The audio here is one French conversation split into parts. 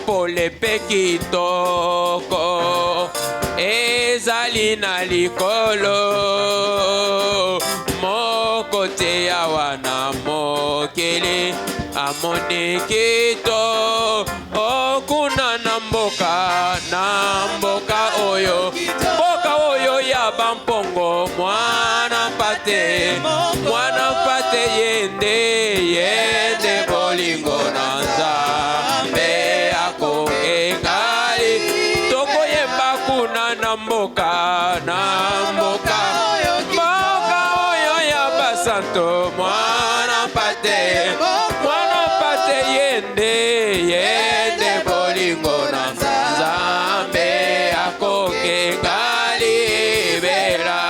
pole pe kitoko ezali na likolo moko te ya wana mokili amoni kito okuna na mboka oyo ya bampongo mwana pate yende bolingo na Nzambe akokengali tokoyemba kuna na mboka oyo ya basanto mwana pate yende bolingo na Nzambe akokengali bela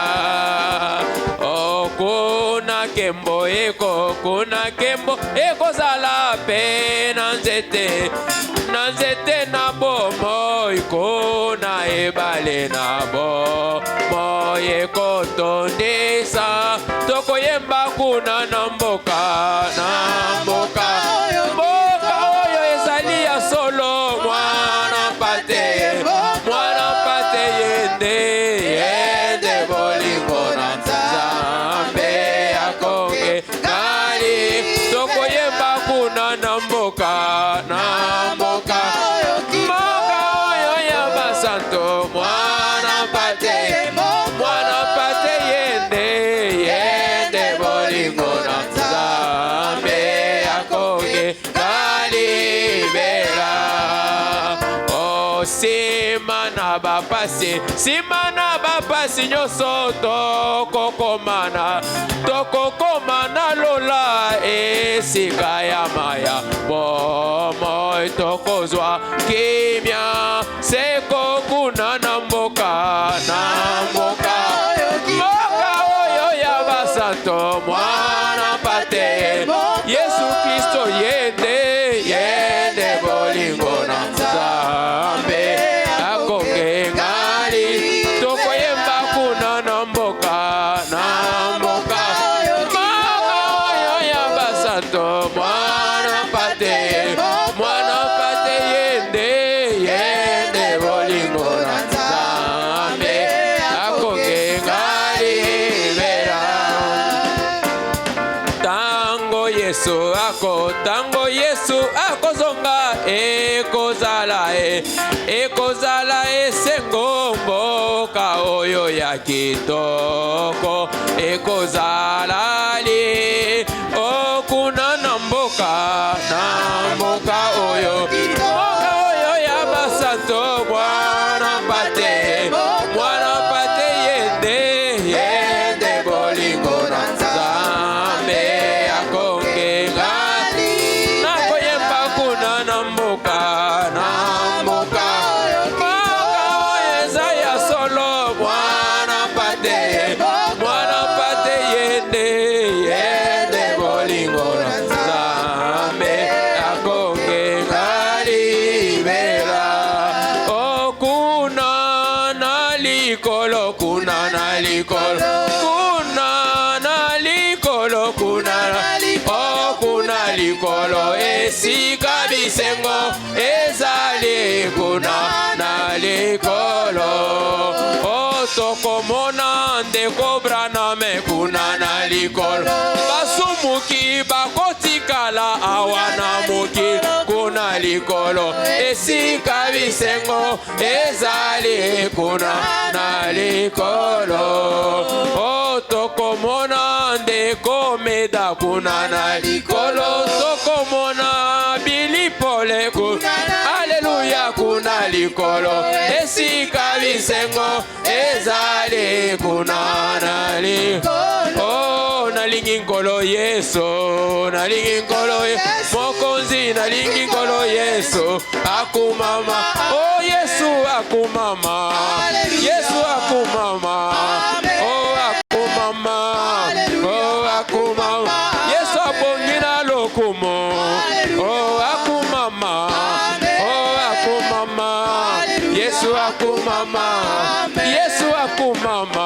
okuna kembo ekozala pe na nzete na bomo ikona ebale na bomo ekotondesa tokoyemba kuna na mboka oyo ezali ya solo mwana pate yende bolingo na Nzambe akokengali tokoyemba kuna na mboka oyo ya basanto mwana pate yende bolingo na Nzambe akokengali bela sima na bapasi nyonso tokokomana lola esika ya maya bomoi tokozwa kimia seko kuna na mboka oyo ya basanto mwana pate Yesu Kristo yende bolingo na Nzambe akokengali tokoyemba kuna na mboka oyo ya basanto mwana pate yende bolingo na Nzambe akokengali bela tango Yesu akozonga ekozala esengo mboka oyo ya kitoko ekozala li okuna na mboka oyo ya basanto mwana pate yende bolingo na Nzambe akokengali nakoyemba kuna na mboka oyo eza ya solo mwana pate yende bolingo na Nzambe akokengali bela okuna na likolo esika bisengo ezali kuna na likolo tokomona ndeko Branham kuna na likolo basumuki bakotikala awana mokili kuna likolo esika bisengo ezali kuna na likolo tokomona ndeko Meda kuna na likolo tokomona bilipole Aleluya kuna likolo esika bisengo ezali kuna na likolo nalingi nkolo Yesu mokonzi nalingi nkolo Yesu akumama Yesu akumama Yesu akumama akumama Yesu abongina lokumo akumama Yesu akumama Yesu akumama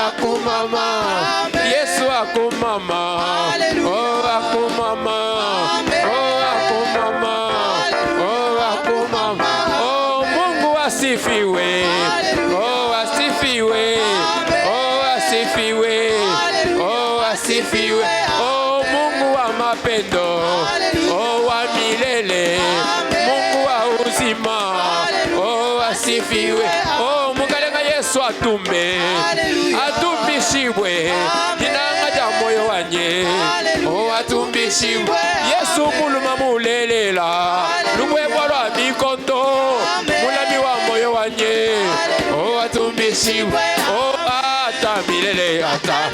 akumama Yesu akumama asifiwe. Oh, asifiwe. Oh, asifiwe. Oh, asifiwe. Oh, Mungu wa mapendo. Oh, wa milele. Mungu wa uzima. Oh, asifiwe. Oh, mukalenga Yesu atume. Atumbishibwe. Dinanga ja moyo wanye. Oh, atumbishibwe. Yesu muluma mulelela. Lumwe bwalwa mikondo. Mulami wa moyo wanye. Oh, atumbishibwe. Oh, ata milele. Ata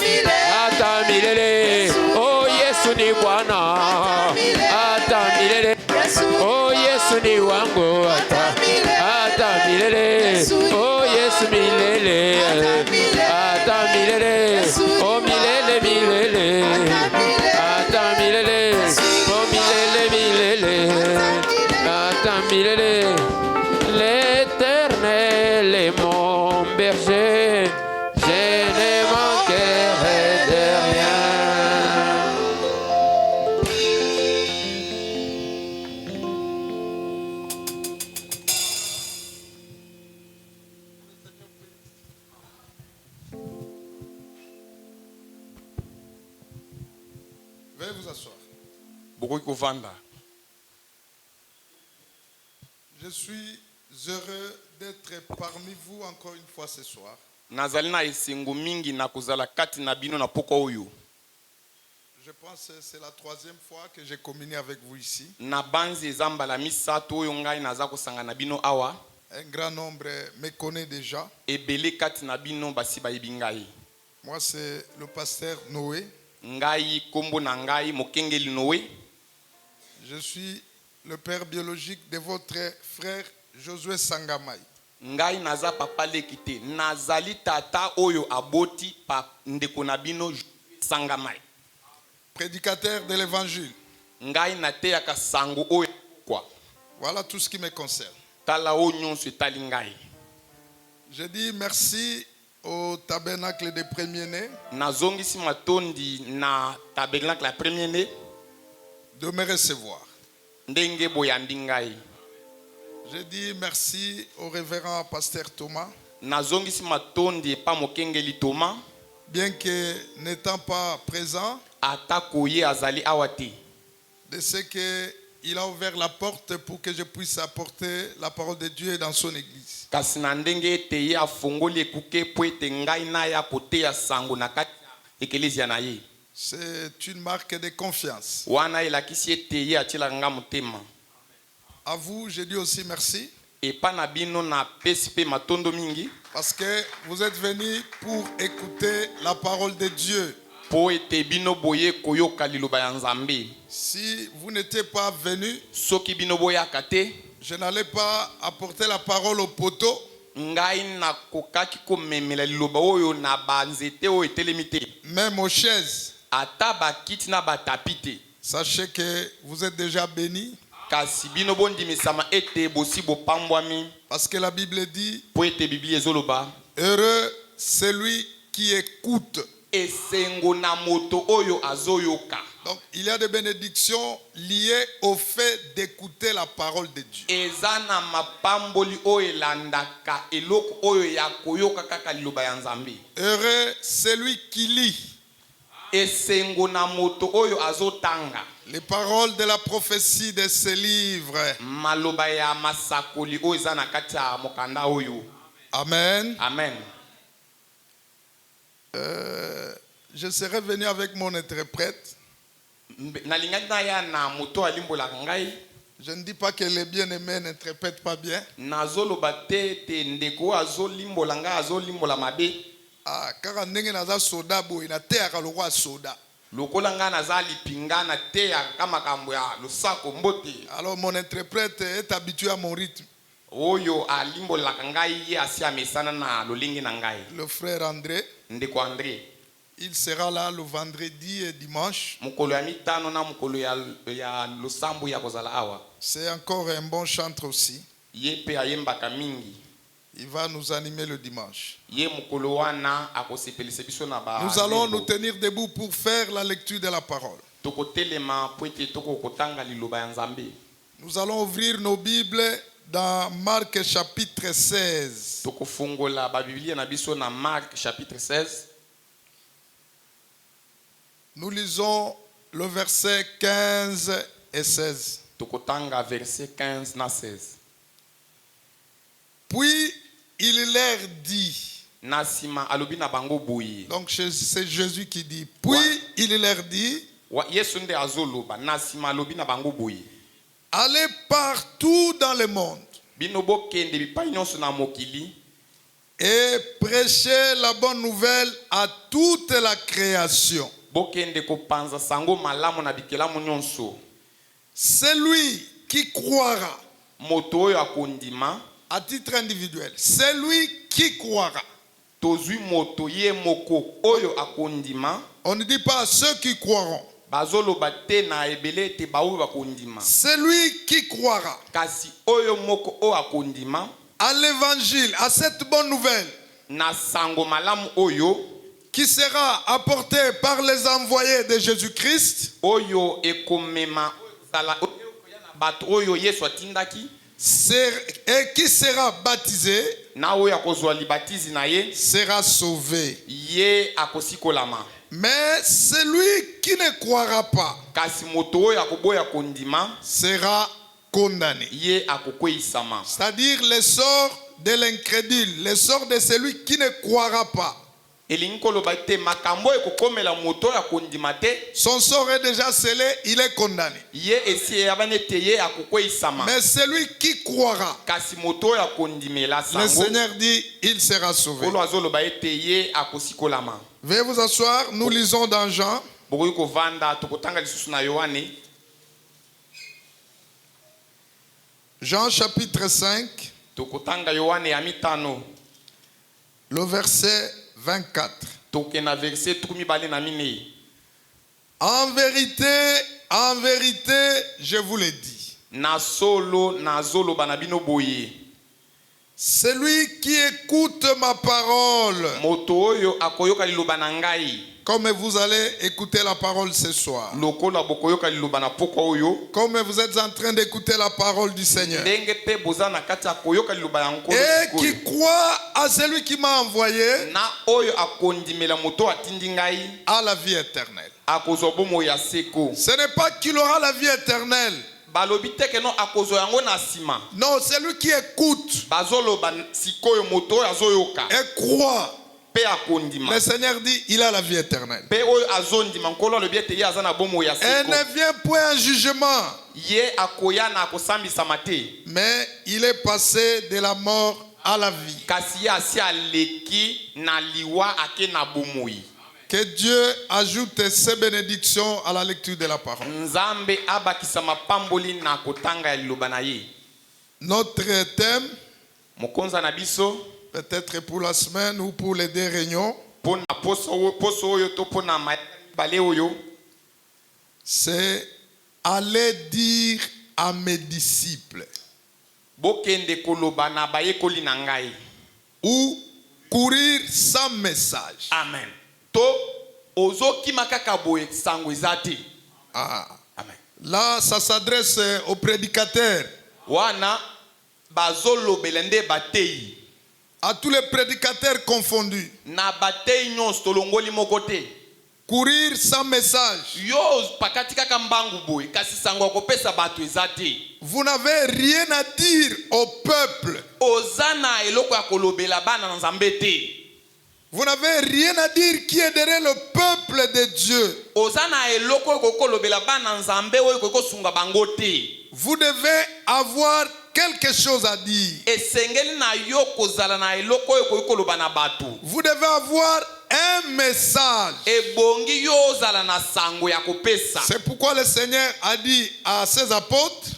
milele. Oh, Yesu ni Bwana. Ata milele. Oh, Yesu ni wangu. Ata milele. Oh, Yesu milele. Ata milele. Oh, milele milele. Ata milele. Oh, milele milele. Ata milele. L'Éternel est mon berger. Je ne manquerai de rien. Veuillez vous asseoir. Je suis heureux d'être parmi vous encore une fois ce soir. Je pense que c'est la troisième fois que j'ai communié avec vous ici. Un grand nombre me connaît déjà. Moi, c'est le pasteur Noé. Je suis le père biologique de votre frère Josué Sangamay. Ngai naza papa lekite nazali tata oyo aboti pa ndeko na bino Sangamay. Prédicateur de l'évangile. Ngai nateyaka sango oyo kwa. Voilà tout ce qui me concerne. Tala onyo se talingai. Je dis merci au tabernacle des premiers-nés. Nazongisi matondi na tabernacle la premier-né De me recevoir. ndenge boyandi ngai. Je dis merci au révérend pasteur Thomas. Nazongisi matondi pa mokengeli Thomas. Bien que n'étant pas présent, Atakoye azali awati. de ce qu'il a ouvert la porte pour que je puisse apporter la parole de Dieu dans son église. Kasi na ndenge teye afongoli ekuke po ete ngai na ya koteya sango na kati ekelezia na ye. C'est une marque de confiance. Wana elakisi ete ye atiela nga motema. À vous, je dis aussi merci. Epa na bino na pesi pe matondo mingi. Parce que vous êtes venus pour écouter la parole de Dieu. Po ete bino boye koyoka liloba ya Nzambe. Si vous n'étiez pas venus, Soki bino boyaka te, je n'allais pas apporter la parole au poteau. ngai na kokaki komemela liloba oyo na banzete oyo etelemi te. Même aux chaises. Ata bakiti na batapi te. Sachez que vous êtes déjà bénis. Kasi bino bondimisama ete bosi bopambwami. Parce que la Bible dit, Po ete Biblia ezoloba. heureux celui qui écoute. Esengo na moto oyo azoyoka. Donc il y a des bénédictions liées au fait d'écouter la parole de Dieu. Eza na mapamboli oyo elandaka eloko oyo ya koyoka kaka liloba ya Nzambe. Heureux celui qui lit Esengo na moto oyo azotanga. les paroles de la prophétie de ce livre. Maloba ya masakoli oyo eza na kati ya mokanda oyo. Amen. Amen. Je serai venu avec mon interprète. Nalingaki na ya na moto alimbolaka ngai. Je ne dis pas que les bien-aimés n'interprètent pas bien. Nazoloba te te ndeko azolimbola ngai azolimbola mabe. Ah, car ndenge naza soda boy na te akalokwa soda. Lokola ngai naza lipinga na te ya kamakambo ya losako mbote. Alors mon interprète est habitué à mon rythme. Oyo alimbolaka ngai ye asi amesana na lolenge na ngai. Le frère André, Ndeko André. il sera là le vendredi et dimanche. Mukolo ya mitano na mukolo ya losambo ya kozala awa. C'est encore un bon chantre aussi. Ye pe ayembaka mingi. Il va nous animer le dimanche. Ye mukolo wana akosepelisa biso na ba. Nous allons nous tenir debout pour faire la lecture de la parole. Tokotelema po ete tokokotanga liloba ya Nzambe. Nous allons ouvrir nos Bibles dans Marc chapitre 16. tokofungola babiblia na biso na Marc chapitre 16. Nous lisons le verset 15 et 16. Tokotanga verset 15 na 16. Puis il leur dit. Nasima alobi na bango boye. Donc c'est Jésus qui dit. Puis il leur dit. Yesu nde azoloba nasima alobi na bango boye. Allez partout dans le monde. Bino bokende bipai nyonso na mokili. Et prêchez la bonne nouvelle à toute la création. Bokende kopanza sango malamu na bikelamu nyonso. Celui qui croira. Moto oyo akondima. À titre individuel. Celui qui croira. Tozui moto ye moko oyo akondima. On ne dit pas ceux qui croiront. Bazoloba te na ebele te ba oyo akondima. Celui qui croira. Kasi oyo moko o akondima. À l'évangile, à cette bonne nouvelle. Na sango malamu oyo. Qui sera apporté par les envoyés de Jésus-Christ. Oyo ekomema sala oyo Yesu atindaki. Et qui sera baptisé. Na oyo akozwa libatizi na ye. Sera sauvé. Ye akosikolama. Mais celui qui ne croira pas. Kasi moto oyo akoboya kondima. Sera condamné. Ye akokweisama. C'est-à-dire le sort de l'incrédule. Le sort de celui qui ne croira pas. Son sort est déjà scellé, il est condamné. Mais celui qui croira, le Seigneur dit, il sera sauvé. Veuillez vous asseoir, nous lisons dans Jean. Jean chapitre 5, le verset 24. En vérité, je vous le dis. Celui qui écoute ma parole, comme vous allez écouter la parole ce soir, comme vous êtes en train d'écouter la parole du Seigneur, et qui croit à celui qui m'a envoyé, à la vie éternelle. Ce n'est pas qu'il aura la vie éternelle. Non, celui qui écoute et croit. Le Seigneur dit, il a la vie éternelle. Et ne vient point un jugement. Mais il est passé de la mort à la vie. Que Dieu ajoute ses bénédictions à la lecture de la parole. Notre thème, peut-être pour la semaine ou pour les 2 réunions, c'est aller dire à mes disciples. Ou courir sans message. Amen. Ah. Amen. Là, ça s'adresse aux prédicateurs. À tous les prédicateurs confondus. Courir sans message. Vous n'avez rien à dire au peuple. Vous n'avez rien à dire qui est derrière le peuple de Dieu. Vous devez avoir quelque chose à dire. Vous devez avoir un message. C'est pourquoi le Seigneur a dit à ses apôtres,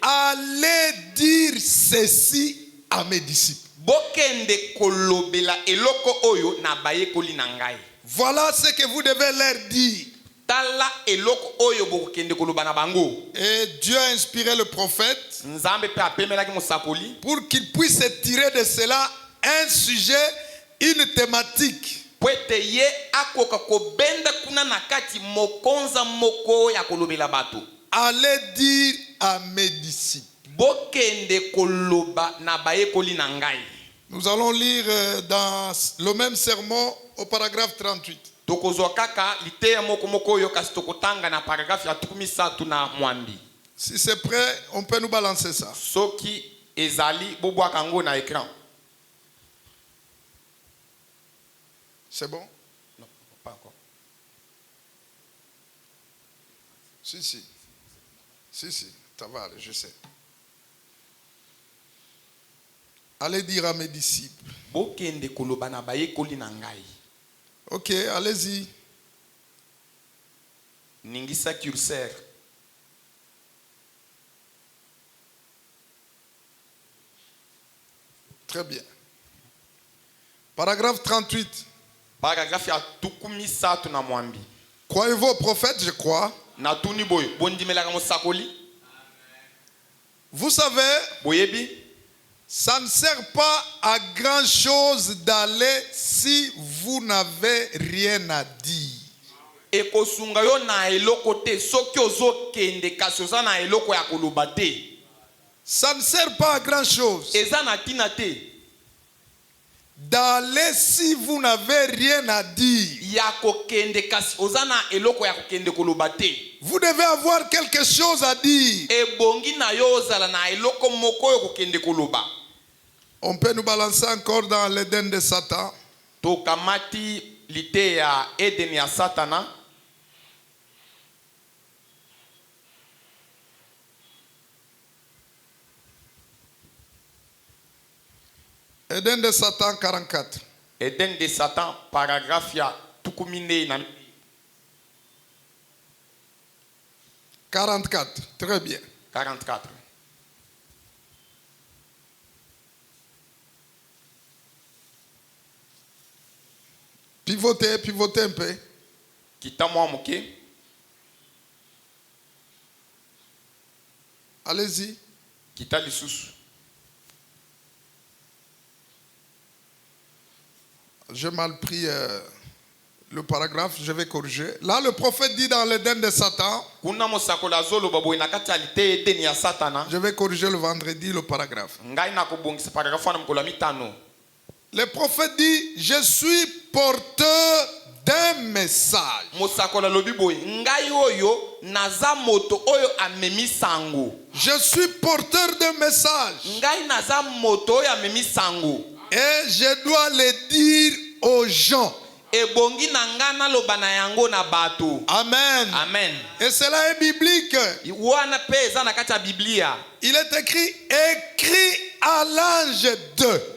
allez dire ceci à mes disciples. Voilà ce que vous devez leur dire. Et Dieu a inspiré le prophète pour qu'il puisse tirer de cela un sujet, une thématique. Allez dire à mes disciples. Bokende koloba na bayekoli na ngai. Nous allons lire dans le même sermon au paragraphe 38. Tokozwa kaka liteya moko moko oyo kasi tokotanga na paragraphe ya 37 na mwambi. Si c'est prêt, on peut nous balancer ça. Soki ezali bobwa kango na écran. C'est bon? Non, pas encore. Si, ça va aller, je sais. Allez dire à mes disciples. Bokende koloba na bayekoli na ngai. Ok, allez-y. Ningisa curseur. Très bien. Paragraphe 38. Paragraphe ya 37 na mwambi. Croyez-vous au prophète? Je crois. Na tuni boy, bondimelaka mosakoli. Vous savez, Boyebi, ça ne sert pas à grand chose d'aller si vous n'avez rien à dire. ekosunga yo na eloko te soki ozokende kasi oza na eloko ya koloba te. Ça ne sert pas à grand chose Eza na tina te d'aller si vous n'avez rien à dire. ya kokende kasi oza na eloko ya kokende koloba te. Vous devez avoir quelque chose à dire. Ebongi na yo ozala na eloko moko yo kokende koloba. On peut nous balancer encore dans l'Éden de Satan. Tokamati lite ya Eden ya Satana. Éden de Satan 44. Eden de Satan, paragraphe ya tukumine na 44. Très bien. 44. Pivotez un peu. Kita mwa moke. Allez-y. Kita lisusu. J'ai mal pris le paragraphe, je vais corriger. Là, le prophète dit dans l'Éden de Satan. Kuna mosakola zolo babo inakati alite Eden ya Satana. Je vais corriger le vendredi le paragraphe. Ngai na kobongisa paragraphe na mkola mitano. Le prophète dit, je suis porteur d'un message. Mosakola lobi boy ngai oyo naza moto oyo amemi sango. Je suis porteur d'un message. Ngai naza moto oyo amemi sango. Et je dois le dire aux gens. Ebongi na ngana loba na yango na bato. Amen. Amen. Et cela est biblique. Wana pe eza na kati ya Biblia. Il est écrit à l'ange 2.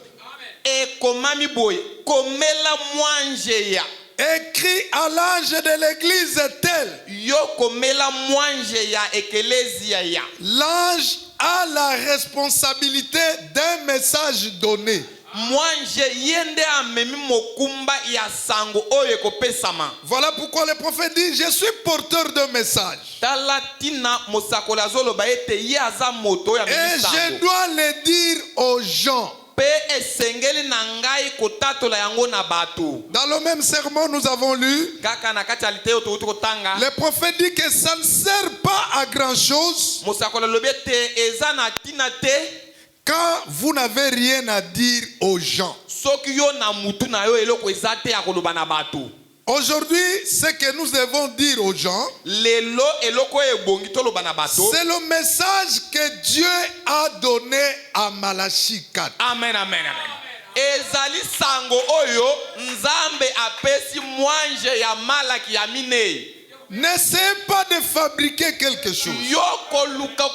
Ekomami boy komela mwanje ya. Écrit à l'ange de l'église telle. Yo komela mwanje ya ekelezia ya. L'ange a la responsabilité d'un message donné. Mwanje yende amemi mokumba ya sango oyo ekopesama. Voilà pourquoi le prophète dit, je suis porteur d'un message. Talatina mosakola zoloba ete ye aza moto ya Et sango. je dois le dire aux gens. Pe esengeli na ngai kotatola yango na bato. Dans le même sermon, nous avons lu. Kaka na kati alite oto kotanga. Le prophète dit que ça ne sert pas à grand chose. Mosakola lobete eza na tina te. Quand vous n'avez rien à dire aux gens. Soki yo na mutu na yo eloko eza te ya koloba na bato. Aujourd'hui, ce que nous devons dire aux gens, Lelo eloko ebongi toloba na bato. c'est le message que Dieu a donné à Malachie 4. Amen, amen, amen. Ezali sango oyo nzambe apesi mwanje ya malaki ya minei. N'essayez pas de fabriquer quelque chose. Yo koluka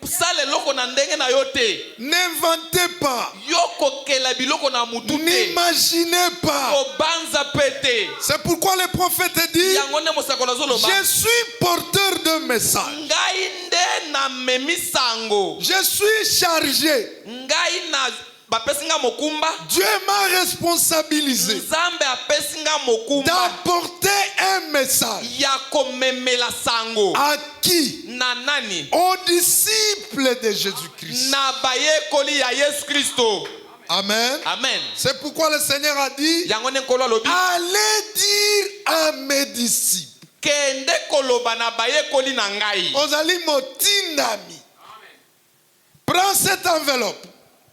sale loko na ndenge na yo te. N'inventez pas. Yo kokela biloko na mutu te. N'imaginez pas. Obanza pete. C'est pourquoi le prophète dit, Yango ne mosakola zoloba. je suis porteur d'un message. Ngai nde na memi sango. Je suis chargé. Ngai na bapesinga mokumba. Dieu m'a responsabilisé Nzambe apesinga mokumba. d'apporter un message. Ya komemela sango. À qui? Na nani? Aux disciples de Jésus-Christ. Na bayekoli ya Yesu Kristo. Amen. Amen. C'est pourquoi le Seigneur a dit, Yango ne kolo lobi. allez dire à mes disciples. Kende koloba na bayekoli na ngai. Ozali motindami. Prends cette enveloppe.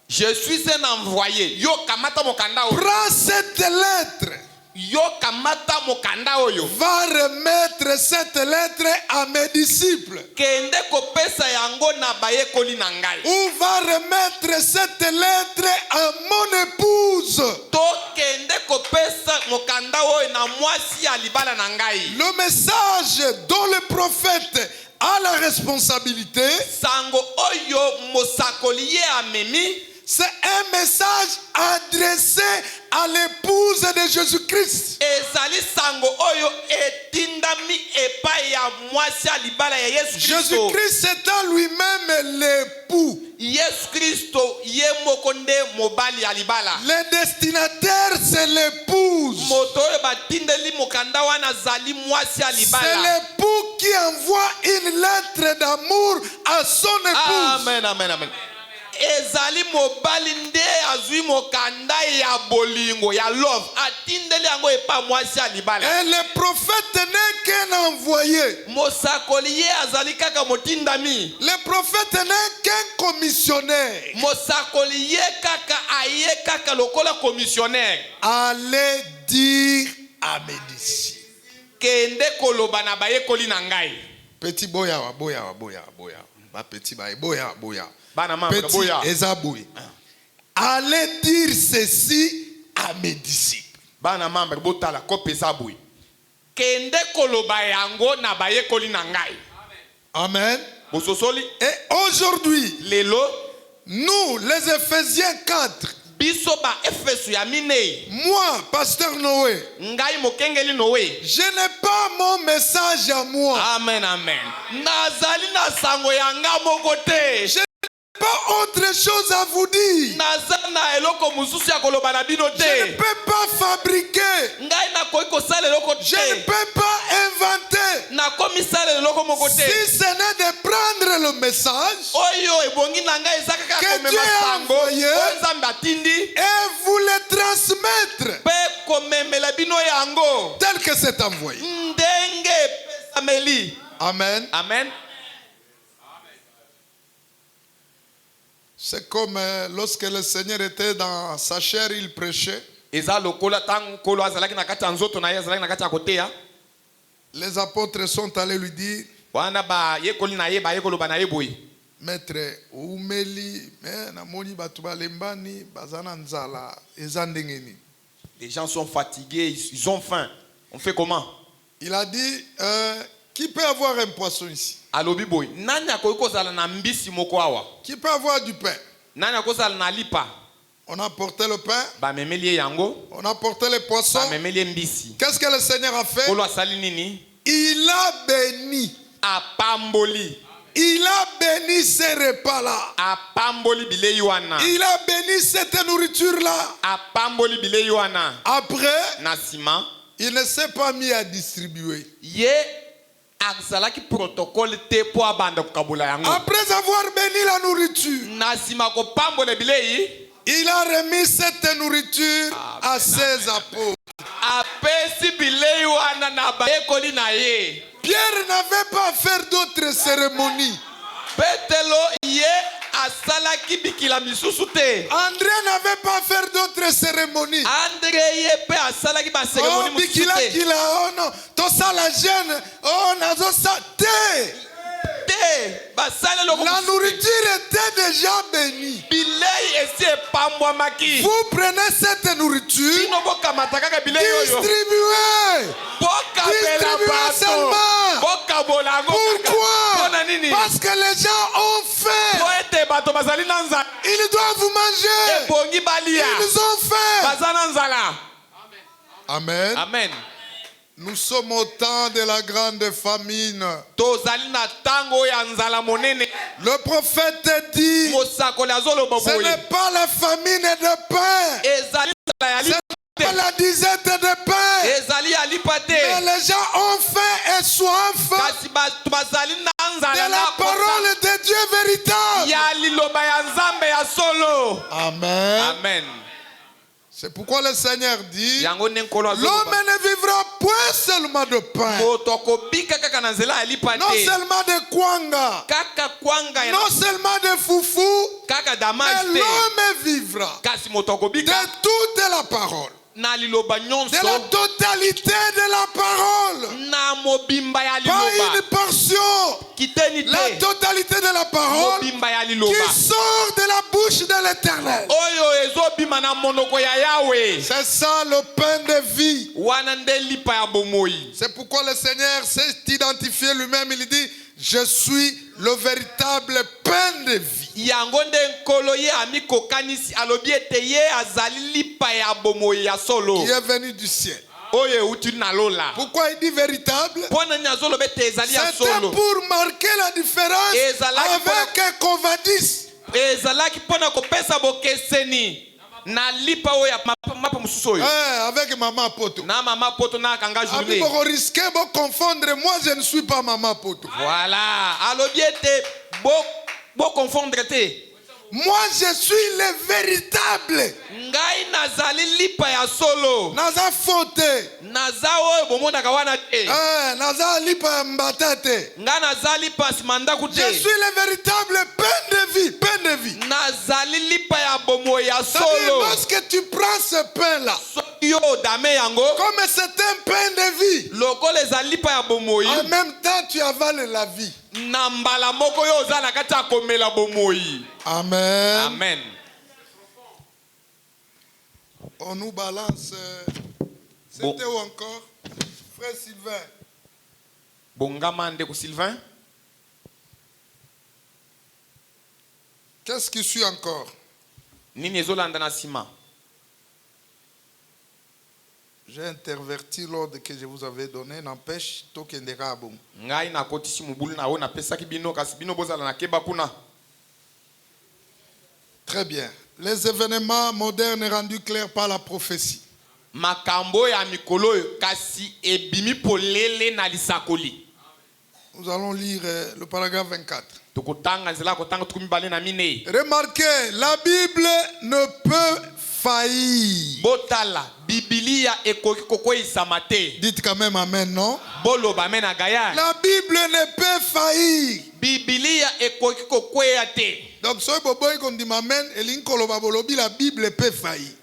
Je suis un envoyé. Yo kamata mokanda oyo. Prends cette lettre. Yo kamata mokanda oyo. Va remettre cette lettre à mes disciples. Kende kopesa yango na bayekoli na ngai. Ou va remettre cette lettre à mon épouse. To kende kopesa mokanda oyo na mwasi ya libala na ngai. Le message dont le prophète a la responsabilité, Sango oyo mosakoli ye amemi. c'est un message adressé à l'épouse de Jésus-Christ. Ezali sango oyo etindami epai ya mwasi ya libala ya Yesu Kristo. Jésus-Christ étant lui-même l'époux. Yesu Kristo ye mokonde mobali ya libala. Le destinataire, c'est l'épouse. Moto oyo batindeli mokanda wana zali mwasi ya C'est libala. l'époux qui envoie une lettre d'amour à son épouse. Amen, amen, amen. Ezali mobali nde azwi mokanda ya bolingo ya love atindeli yango epa mwasi ya libala. Et le prophète n'est qu'un envoyé. Mosakoli ye azali kaka motindami. Le prophète n'est qu'un commissionnaire. Mosakoli ye kaka aye kaka lokola commissionnaire. Allez dire à mes disciples. Kende koloba na bayekoli na ngai. Petit boya. Ba petit boya. Petit Ezaboui. Allez dire ceci à mes disciples. Bana mamba botala kopesa boui. Kende koloba yango na bayekoli na ngai. Amen. Bososoli. Et aujourd'hui, Lelo nous, les Éphésiens 4, biso ba Efesu ya minei. moi, pasteur Noé, Ngai mokengeli Noé. je n'ai pas mon message à moi. Amen, amen. Nazali na sango yanga mokote. Je n'ai pas autre chose à vous dire. Nazali na eloko mususu ya koloba na bino Je ne te. peux pas fabriquer. Ngai na koyi kosala eloko Je ne te. peux pas inventer. Na komi sala eloko mokote. Si ce n'est de prendre le message Oyo ebongi na ngai eza kaka que komema Dieu a sango. envoyé Oyo Nzambe atindi. et vous le transmettre Pe komemela bino yango. tel que c'est envoyé. Ndenge pesameli. Amen. Amen. C'est comme lorsque le Seigneur était dans sa chair, il prêchait. Eza lokola tango kolo azalaki na kati ya nzoto na ye azalaki na kati ya koteya. Les apôtres sont allés lui dire, Wana ba yekoli na ye ba yekoloba na ye boye. Maître, umeli, namoni batu balembani, bazana nzala, ezandengeni. Les gens sont fatigués, ils ont faim. On fait comment? Il a dit, qui peut avoir un poisson ici? Alobi boy. Nani akoki kozala na mbisi moko awa? Qui peut avoir du pain? Nani akozala na lipa? On a porté le pain, Ba memeli yango. on a porté les poissons. Ba memeli mbisi. Qu'est-ce que le Seigneur a fait? Kolo asali nini? Il a béni. Apamboli. Il a béni ces repas-là. Apamboli bilei wana. Il a béni cette nourriture-là. Apamboli bilei wana. Après, Na sima. il ne s'est pas mis à distribuer. Ye azalaki protocole te po abanda kokabola yango. Après avoir béni la nourriture, Na sima kopambola bilei. il a remis cette nourriture à ses apôtres. Apesi bilei wana na bayekoli na ye. Pierre n'avait pas à faire d'autres cérémonies. Petelo ye asalaki bikila misusu te. André n'avait pas à faire d'autres cérémonies. Andre ye pe asalaki ba Oh, cérémonie mususu bikila te. kila, oh non, tout ça la gêne, oh nazo ça, té. Te basale loko. La nourriture était déjà bénie. Bilei esi epambwamaki. Vous prenez cette nourriture, Bino bokamata kaka bilei oyo. distribuez. Bokabela bato. seulement. Bokabola yango kaka. Pourquoi? Pona nini? Parce que les gens ont faim. Po ete bato bazali na nzala. Ils doivent manger. Ebongi balia. Ils ont faim. Baza na nzala. Amen. Amen. Nous sommes au temps de la grande famine. Tozali na tango ya nzala monene. Le prophète dit, Mosakoli azoloba ce boye. n'est pas la famine de pain, Ezali nzala ya ce n'est pas la disette de pain, ezali ya lipa te. mais les gens ont faim et soif Kasi bato bazali na de nzala la na parole de Dieu véritable. ya liloba ya Nzambe ya solo. Amen. Amen. C'est pourquoi le Seigneur dit, yango nde nkolo l'homme azoloba ne vivra point seulement de pain, moto akobika kaka na nzela alipa non te seulement de kwanga, kaka kwanga ya non seulement de foufou, kaka mais damage te l'homme vivra kasi moto de akobika toute la parole, na liloba de nyonso la totalité de la parole, na mobimba ya pas liloba une portion, kiteni la te totalité de la parole mobimba ya qui liloba sort de la bouche de l'Éternel. oyo ezobima na monoko ya yawe C'est ça le pain de vie. wana nde lipa ya bomoi. C'est pourquoi le Seigneur s'est identifié lui-même. Il dit, je suis le véritable pain de vie. yango nde nkolo ye amikokanisi alobi ete ye azali lipa ya bomoi ya solo Qui est venu du ciel. oyo euti na lola. Pourquoi il dit véritable? mpo nani azoloba ete ezali ya C'était solo pour marquer la différence Ezalaki avec un convoitise. ezalaki mpo na kopesa bokeseni na lipa oyo ya mapa mosusu oyo Avec maman poto. na mama poto na akanga Abi journée boko risquer de confondre. Moi, je ne suis pas maman poto. voilà alobi ete bokonfondre te Moi, je suis le véritable. ngai nazali lipa ya solo Naza faute. naza oyo bomonaka wana te Naza lipa mbatete. ngai naza lipa nsima ndaku Je te suis le véritable pain de vie. Pain de vie. nazali lipa ya bomoi ya C'est-à-dire, solo lorsque tu prends ce pain-là, soki yo odame yango comme c'est un pain de vie, lokola ezali lipa ya bomoi en même temps, tu avales la vie. na mbala moko oyo oza na kati ya komela bomoi. Amen. Amen. On nous balance. C'était où encore? Frère Sylvain. Bongama ndeko Sylvain. Qu'est-ce qui suit encore? Nini ezolanda na sima. J'ai interverti l'ordre que je vous avais donné. N'empêche, tokendera bon. Ngai na kotisi mubulu na o na pesaki bino kasi bino bozala na keba kuna. Très bien. Les événements modernes rendus clairs par la prophétie. Makambo ya mikolo kasi ebimi polele na lisakoli. Nous allons lire le paragraphe 24. Tukutanga nzela kotanga tukumi bale na mine. Remarquez, la Bible ne peut faillir. Botala Biblia ekoki kokoisa mate. Dites quand même amen, non? Bolo ba mena gaya. La Bible ne peut faillir. Biblia ekoki kokwea te. Donc, ce boboy qu'on dit amen, et l'inkolo babolobi, la Bible peut faillir.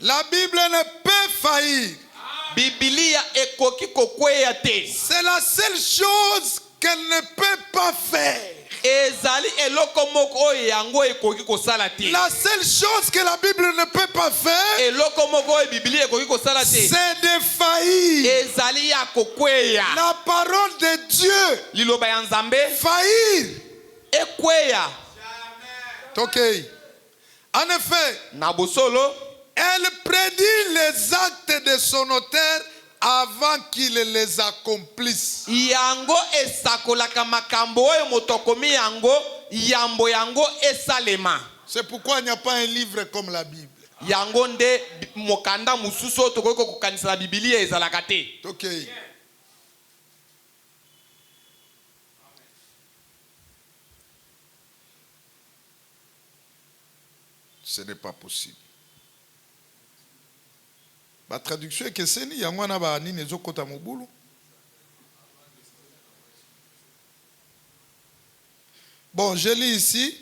La Bible ne peut faillir. Biblia ekoki kokwea te. C'est la seule chose qu'elle ne peut pas faire. Ezali eloko moko oyo yango ekoki kosala te. La seule chose que la Bible ne peut pas faire, Eloko moko oyo Biblia ekoki kosala te. c'est de faillir. Ezali ya kokweya. La parole de Dieu. Liloba ya Nzambe Faillir. ekweya. Ok. En effet, Na bosolo elle prédit les actes de son auteur avant qu'il les accomplisse. yango esakolaka makambo oyo moto akomi yango yambo yango esalema. C'est pourquoi il n'y a pas un livre comme la Bible. Yango nde mokanda mususu oyo tokoki kokanisa na Biblia ezalaka te. Ok. Ce n'est pas possible. La traduction est que c'est ni yangwana ba ni nezo kota mobulu. Bon, je lis ici.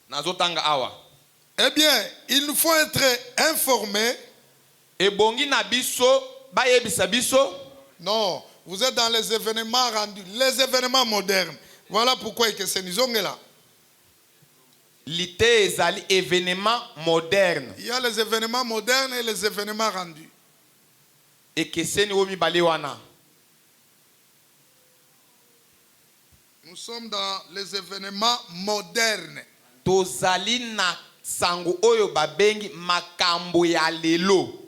Nazotanga awa. Eh bien, il nous faut être informés. Ebongi na biso bayebisa biso. Non, vous êtes dans les événements rendus, les événements modernes. Voilà pourquoi il y a là. Lite ezali événement moderne. Il y a les événements modernes et les événements rendus. Ekeseni omi bale wana. Nous sommes dans les événements modernes. Tozali na sango oyo babengi makambo ya lelo.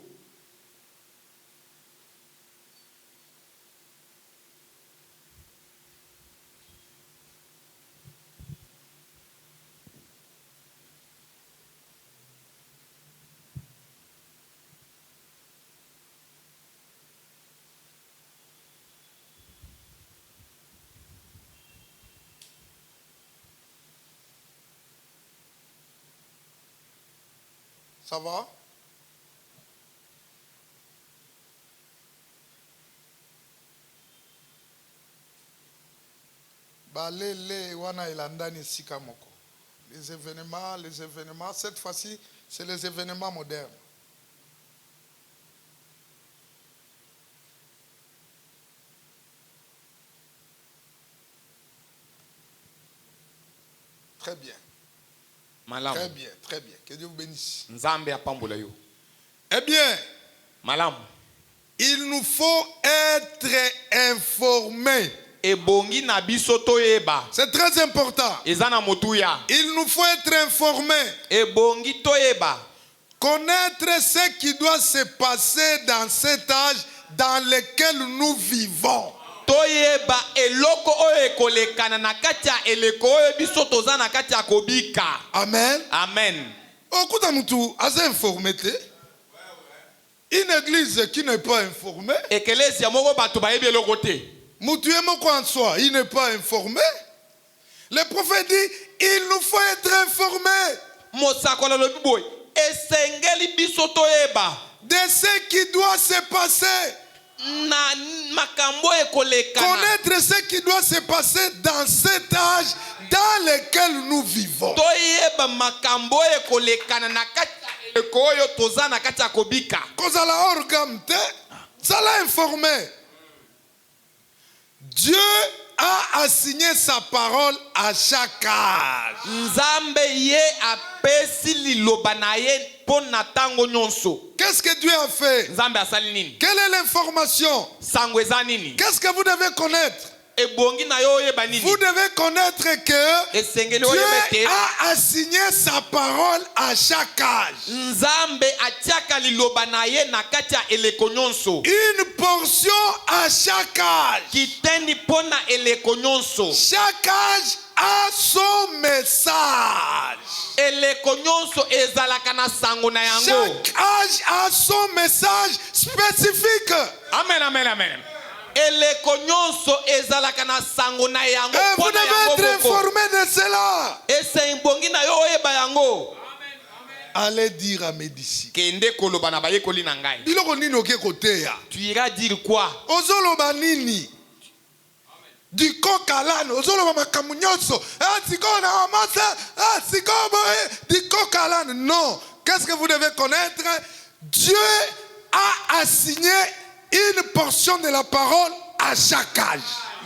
Ça va? Balele wana ilandani sika moko. Les événements, cette fois-ci, c'est les événements modernes. Très bien. Malam. Très bien, très bien. Que Dieu vous bénisse. Nzambe apambola yo. Eh bien, Malam. il nous faut être informés. Ebongi na biso toyeba. C'est très important. Ezana motuya. Il nous faut être informés. Ebongi toyeba. Connaître ce qui doit se passer dans cet âge dans lequel nous vivons. Toyeba eloko oyo ekolekana na kati ya eleko oyo biso toza na kati ya kobika. Amen. Amen. Okuta mutu aza informé te. Une église qui n'est pas informée. Ekelesi moko bato bayebi eloko te. Mutu moko en soi, il n'est pas informé. Le prophète dit, il nous faut être informés. Mosakola lobi boy. Esengeli biso toyeba. De ce qui doit se passer. Na makambo ekolekana. Connaître ce qui doit se passer dans cet âge dans lequel nous vivons. Toyeba makambo ekolekana na kati ya eleko oyo toza na kati ya kobika. Kozala orgam te, zala informé. Dieu a assigné sa parole à chaque âge. Nzambe ye apesi liloba na ye po na tango nyonso. Qu'est-ce que Dieu a fait? Nzambe asali nini? Quelle est l'information? Sango eza nini? Qu'est-ce que vous devez connaître? Ebongi na yo oyeba nini? Vous devez connaître que Esengeli Dieu oyeba ete a assigné sa parole à chaque âge. Nzambe atiaka liloba na ye na kati ya eleko nyonso. Une portion à chaque âge. Kitendi po na eleko nyonso. Chaque âge a son message. Eleko nyonso ezalaka na sango na yango. Chaque âge a son message spécifique. Amen, amen, amen. Eleko nyonso ezalaka na sango na yango. Et vous devez être informé de cela. Ese mbongi na yo oyeba yango. Allez dire à mes disciples. Kende koloba na bayekoli na ngai. Biloko nini okekoteya? Tu iras dire quoi? Ozoloba nini? Du coq à l'âne, ozoloba makambo nyonso. Sikoyo na amasa, sikoyo boye, du coq à l'âne. Non. Qu'est-ce que vous devez connaître? Dieu a assigné une portion de la parole à chaque âge.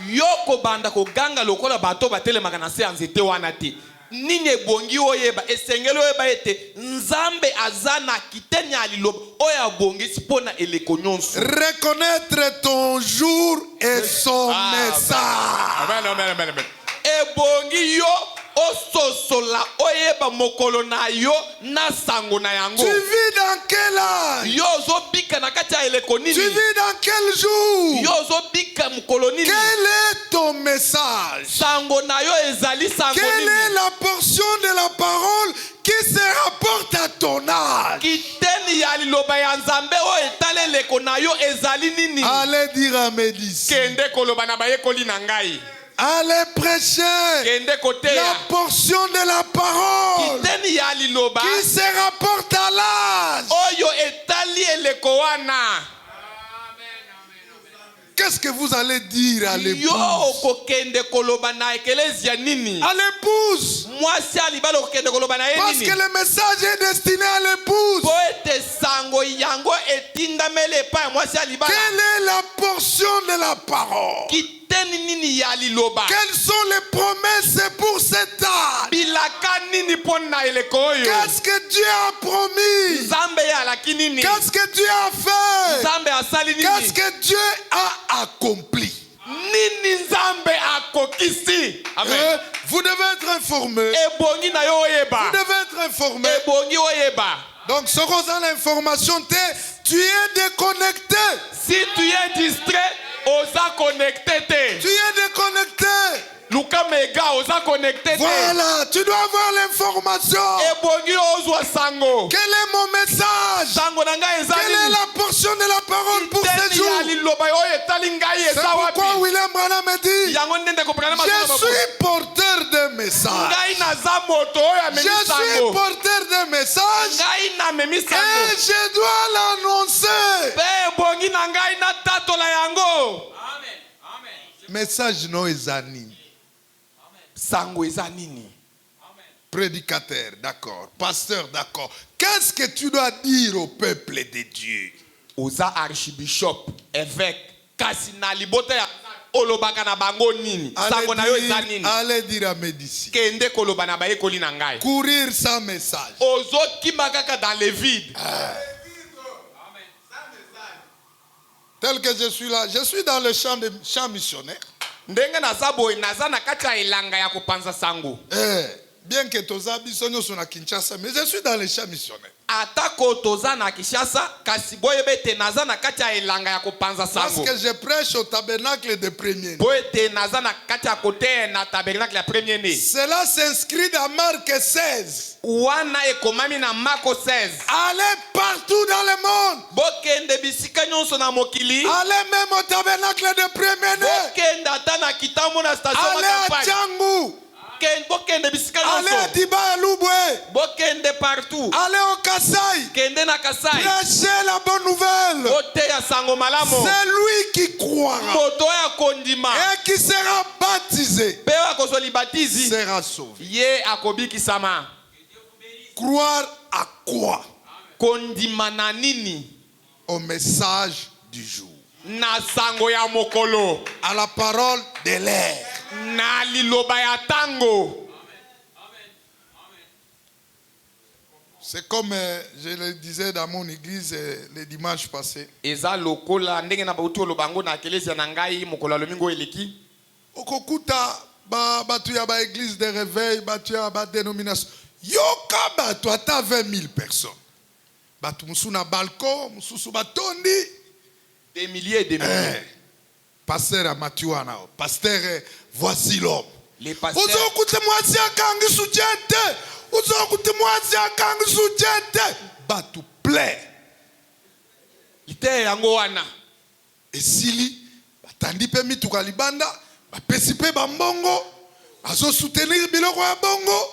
Yoko banda ko ganga lokola bato batelemaka na se anzete wana te. Nini ebongi oyeba esengeli oyeba ete Nzambe azana kiteni ya liloba oyo abongisi pona eleko nyonso. Reconnaître ton jour et son message. Amen, amen, amen, amen. Ebongi yo ososola oyeba mokolo na yo na sango na yango. Tu vis dans quel âge? Yo zobika na kati ya eleko nini? Tu vis dans quel jour? Yo zobika mokolo nini? Quel est ton message? Sango na yo ezali sango nini? Quelle est la portion de la parole qui se rapporte à ton âge? Kiteni ya liloba ya Nzambe o etale eleko na yo ezali nini? Allez dire à mes disciples. Kende koloba na bayekoli na ngai. Allez prêcher la portion de la parole qui se rapporte à l'âge. Qu'est-ce que vous allez dire à l'épouse? À l'épouse. Parce que le message est destiné à l'épouse. Quelle est la portion de la parole? Quelles sont les promesses pour cet âge? Qu'est-ce que Dieu a promis? Qu'est-ce que Dieu a fait? Qu'est-ce que Dieu a accompli? Vous devez être informé. Vous devez être informé. Donc, ce qu'on a l'information, tu es déconnecté. Si tu es distrait, osa connecté. Tu es déconnecté. Voilà, tu dois avoir l'information. Quel est mon message? Quelle est la portion de la parole pour ce jour? etali ngai C'est eza pourquoi wapi William Branham me dit, yango ndenge comprendre je suis porteur de messages. ngai naza moto oyo Je amemi suis sango porteur de messages ngai namemi et sango je dois l'annoncer. mpe ebongi na ngai natatola yango Message no ezanini. sango eza nini Prédicateur, d'accord. Pasteur, d'accord. Qu'est-ce que tu dois dire au peuple de Dieu? oza archibishop évêque kasi na libota ya olobaka na bango nini sango na yo eza nini Allez dire à mes disciples. kende koloba na bayekoli na ngai Courir sans message. ozokima kaka dans le vide Tel que je suis là, je suis dans le champ missionnaire. ndenge naza boye naza na kati ya elanga ya kopanza sango Bien que toza biso nyonso na Kinshasa, mais je suis dans le champ missionnaire. atako toza na Kinshasa kasi boye bete naza na kati ya elanga ya kopanza Parce sango que je prêche au tabernacle de premier. boye te naza na kati ya kote na tabernacle ya premier né Cela s'inscrit dans Marc 16. wana ekomami na Marko 16 Allez partout dans le monde. bokende bisika nyonso na mokili Allez même au tabernacle de premier né. bokende ata na kitambo na station Allez à campagne Tchangou. bokende bisika Allez à nyonso Diba et Louboué. bokende partout Allez au Kassai. kende na Kasai Prêchez la bonne nouvelle. oteya sango malamu C'est lui qui croira moto oyo akondima et qui sera baptisé mpe oyo akozwa libatizi sera sauvé. ye akobikisama Croire à quoi? kondima na nini Au message du jour. na sango ya mokolo À la parole de l'air. na liloba ya tango C'est comme je le disais dans mon église le dimanche passé. eza lokola ndenge na bauti oloba yango na eklezia na ngai mokolo ya lomingo eleki Okokuta batu ya ba église de réveil, batu ya ba dénomination. Yoka batu ata 20 000 personnes. Batu musu na balcon, mususu batondi. des milliers et des milliers Pasteur Amatiwana, pasteur voici l'homme. les pasteurs Uzokuta mwasi akangi sujete. Uzokuta mwasi akangi sujete. Batu plein. lite yango wana Esili batandi pe mituka libanda bapesi pe bambongo azo soutenir biloko ya bongo.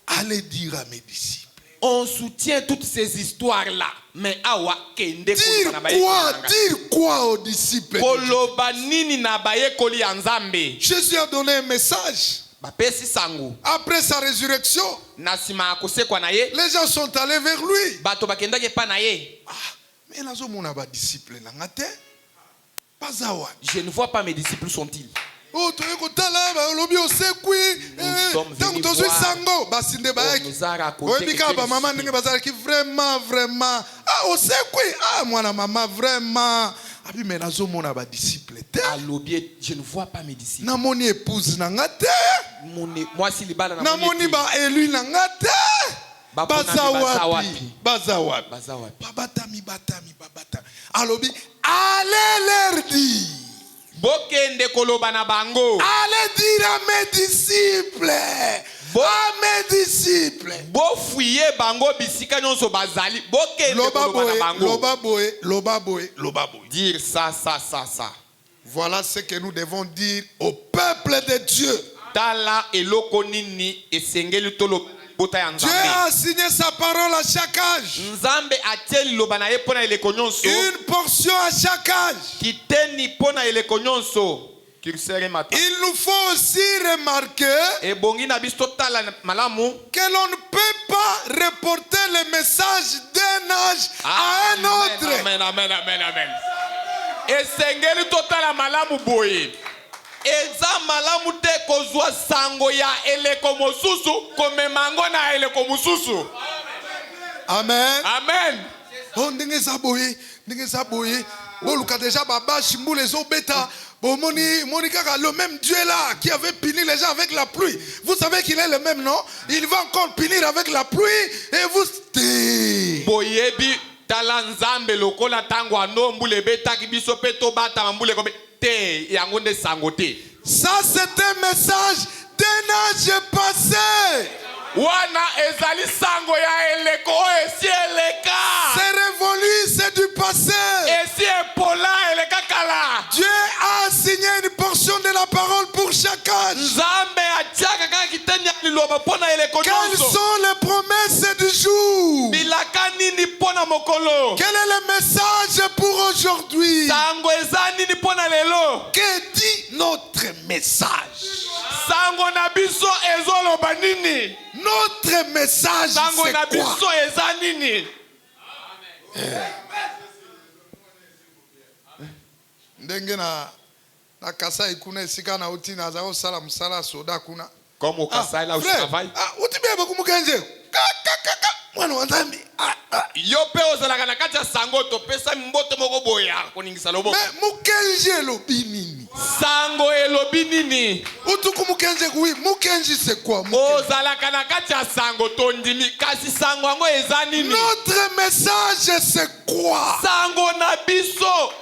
Allez dire à mes disciples. on soutient toutes ces histoires là mais awa kende Dire quoi? Dire quoi aux disciples? koloba nini na bayekoli ya nzambe Jésus a donné un message. bapesi sango Après sa résurrection, na nsima ya kosekwa na ye les gens sont allés vers lui. bato bakendaki epa na ye Mais nazomona ba disciples nanga te. Pas awa. je ne vois pas mes disciples sont-ils Oh, tu es kotala ba lobi osekwi. sommes venus Tant tozo voir. sango basinde ba nous a raconté Oui, que bika Dieu ba les maman suit. ndenge bazalaki vraiment. Ah, osekwi. Ah, mwana mama vraiment. Abi mais nazomona ba disciples te. alobi je ne vois pas mes disciples Namoni épouse nanga te. mwasi libala na Namoni ba élu nanga te. Baponami Baza baza wapi? wapi? Baza wapi? baza wapi Babatami. Alobi, allez leur dire. bokende koloba na bango Allez dire à mes disciples. À mes disciples. bofuye bango bisika nyonso bazali bokende koloba na bango Loba boy. dire ça Voilà ce que nous devons dire au peuple de Dieu. tala eloko nini esengeli toloba bota ya Dieu nzambe a signé sa parole à chaque âge. nzambe atie liloba na ye mpo na eleko nyonso Une portion à chaque âge. kiteni mpo na eleko nyonso kirsere mata Il nous faut aussi remarquer ebongi na biso totala malamu que l'on ne peut pas reporter le message d'un âge à un autre. Amen. Esengeli totala malamu boye eza malamu te kozwa sango ya eleko mosusu komemango na eleko mosusu Amen. Oh, ndenge zaboye. Boluka déjà baba chimbule ezobeta. Bon, moni kaka le même Dieu là qui avait puni les gens avec la pluie. Vous savez qu'il est le même, non? Il va encore punir avec la pluie et vous boyebi tala nzambe lokola tango anombule betaki biso pe tobata mbule kobe te yango nde sango te. Ça c'est un message d'un âge passé. wana ezali sango ya eleko oyo esi eleka. C'est révolu, c'est du passé. Esi epola eleka kala. Dieu a assigné une portion de la parole pour chaque âge. Nzambe atiaka kaka kiteni ya liloba pona eleko Quelles nyonso. sont les promesses du jour? Bilaka nini pona mokolo. Quel est le message pour aujourd'hui? Sango eza nini pona lelo. Que dit notre message? Sango na biso ezoloba nini. Notre message, Sango na c'est quoi? biso eza nini. Ndenge na Kasai kuna esika na uti na zao sala musala soda kuna. Comme au Kasai là où je travaille. Uti bebe kumukenje. Mwana wa Nzambi. Yo pe ozalaka na kati ya sango topesa mbote moko boya koningisa loboko. Mais mukenje lobi nini? Sango elobi nini. Utu kumukenje kuwi mukenje c'est quoi? Ozalaka na kati ya sango tondimi kasi sango yango eza nini. Notre message c'est quoi? Sango na biso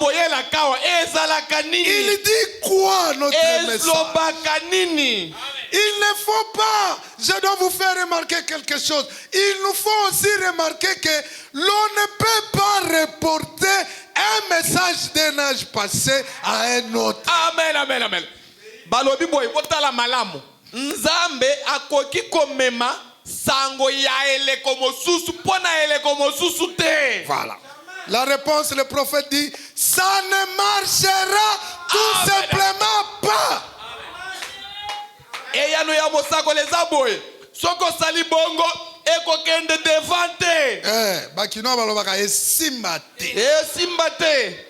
boyela kawa ezalaka nini. Il dit quoi notre message? Ezlobaka nini. Il ne faut pas, je dois vous faire remarquer quelque chose. Il nous faut aussi remarquer que l'on ne peut pas reporter un message d'un âge passé à un autre. Amen, amen, amen. Balobi boy, botala malamu. Nzambe akoki komema sango ya eleko mosusu pona eleko mosusu te. Voilà. La réponse, le prophète dit, ça ne marchera tout simplement pas. Eyano ya mosako leza boy. Soko sali bongo eko kende devante. Bakino balobaka esimbate. Esimbate.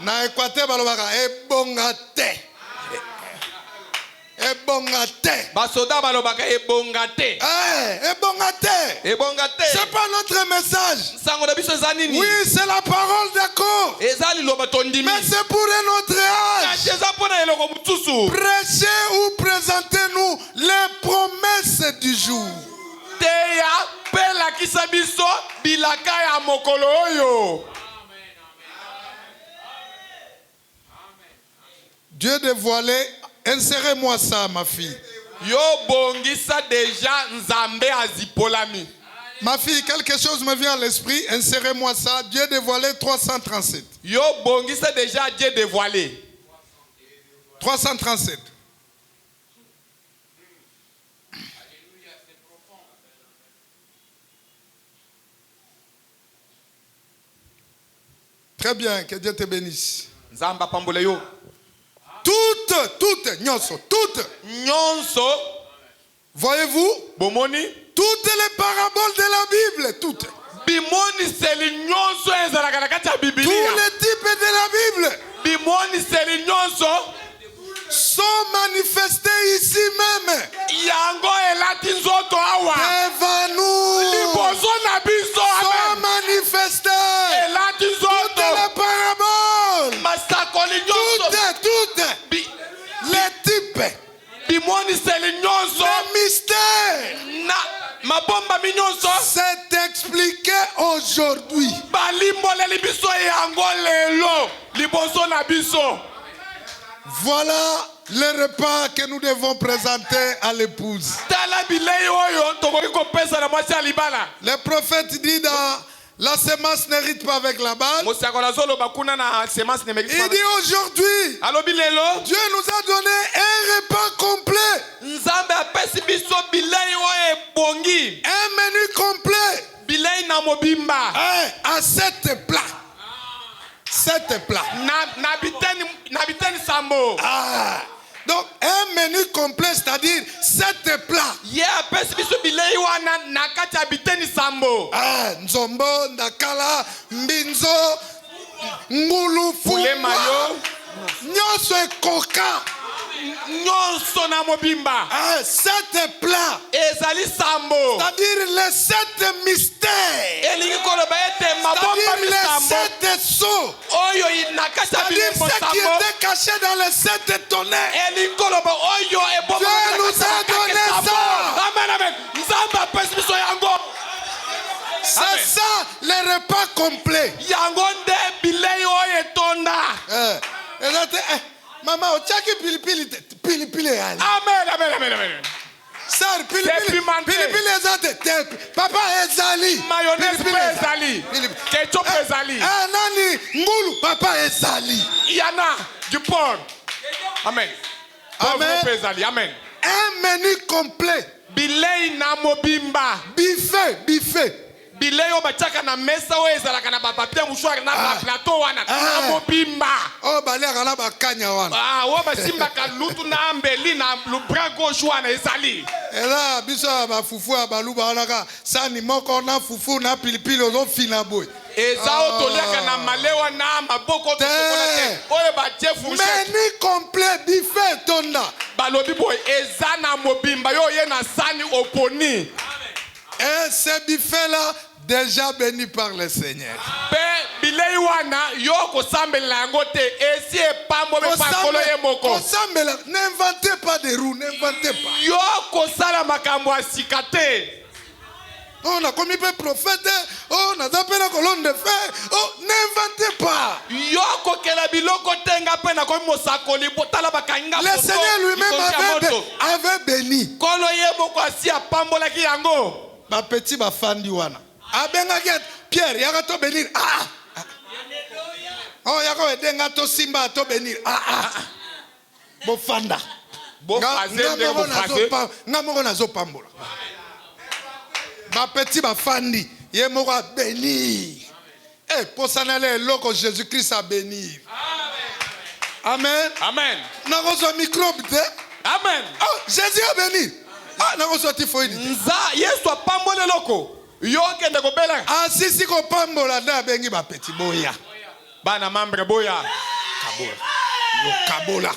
Na Équateur balobaka ebongate. Ebongate. Basoda balobaka ebongate. Ebongate. Ebongate. C'est pas notre message. Sango na biso zanini. Oui, c'est la parole d'accord. Ezali loba tondimi. Mais c'est pour un autre âge. Eza pona eloko mutusu. Prêchez ou présentez-nous les promesses du jour. Teya pela kisa biso bilaka ya mokolo oyo. Dieu dévoilé, insérez-moi ça ma fille. Yo bongisa déjà nzambe azipolami. Ma fille, quelque chose me vient à l'esprit, insérez-moi ça. Dieu dévoilé 337. Yo bongisa déjà Dieu dévoilé. 337. Très bien, que Dieu te bénisse. Nzamba pambole yo. Toutes, Nyonso. Voyez-vous? Bomoni. Toutes les paraboles de la Bible, toutes. Bimoni seli nyonso ezalaka na kati ya Biblia. Tous les types de la Bible. Bimoni seli nyonso sont manifestés ici même. Yango elati nzoto awa. Devant nous. Liboso na biso sont manifestés. elati nzoto. Toutes les paraboles. Masakoli nyonso. Toutes. Les types. Bimoni seli nyonso. Les mystères. Na mabomba minyonso. C'est expliqué aujourd'hui. Balimboleli biso yango lelo. Liboso na biso. Voilà le repas que nous devons présenter à l'épouse. Le prophète dit dans la semence n'hérite pas avec la balle. Il dit aujourd'hui, Dieu nous a donné un repas complet. Un menu complet. À 7 plats. 7 plats. Donc un menu complet, c'est-à-dire 7 plats. Nzombo, ndakala, mbinzo, ngulu, fungwa, nyonso ekoka. Nyonso na mobimba. 7 plats. Ezali sambo. C'est-à-dire les 7 mystères. C'est-à-dire les 7 sceaux. C'est-à-dire ce qui était caché dans les 7 tonnerres. Dieu nous a donné ça. C'est ça le repas complet. Maman, ochaki pilipili yani. Amen, amen, amen, amen. Sir, C'est pimenté. pilipili ezate te. Papa ezali. Mayonnaise Pilipili pe ezali. ezali. Ketchup ezali. Nani ngulu papa ezali. Il y en a du porc. Amen. Amen. Poivron pe ezali. Amen. Un menu complet. Bilei na mobimba. Buffet. Bilei oyo batiaka na mesa oyo ezalaka na bapapier mouchoir na baplateau wana na mobimba. Oh baliaka na bakanya wana. Oyo basimbaka lutu na ambeli na bras gauche wana ezali. Ela biso ya bafufu ya baluba wanaka sani moko na fufu na pilipili ozofina boye. Eza oyo toliaka na malewa na maboko tosokola te. Oyo batie fourchette. Menu complet buffet tonda. Balobi boye eza na mobimba yo ye na sani oponi. Et ce buffet-là, déjà béni par le Seigneur. Pe bilei wana yo kosambela yango te esi epambo be pakolo ye moko. Kosambela, n'inventez pas de roux, n'inventez pas. Yo kosala makambo ya sika te. On a commis peu prophète, on a appelé la colonne de fer, oh, n'inventez pas. Yo kokela biloko tenga pe na komi mosakoli botala bakanga Le Seigneur lui-même avait béni. Kolo ye moko asi apambolaki yango. Ma petit bafandi wana. Abengaki Pierre, yaka to bénir. Oh, yaka wedenga to simba to bénir. Bofanda. Ngamoko nazo pambola. Ma petit bafandi, ye moko bénir. Eh, pour s'en aller, loko Jésus-Christ a bénir. Amen. Amen. Nakozo microbe te. Amen. Oh, Jésus a béni. Nakozo tifoidi. Nza Yesu apambole loko. Yo kende ko bela. Sisi ko pambola na bengi ba petit boya. Bana mambre boya. Kabola.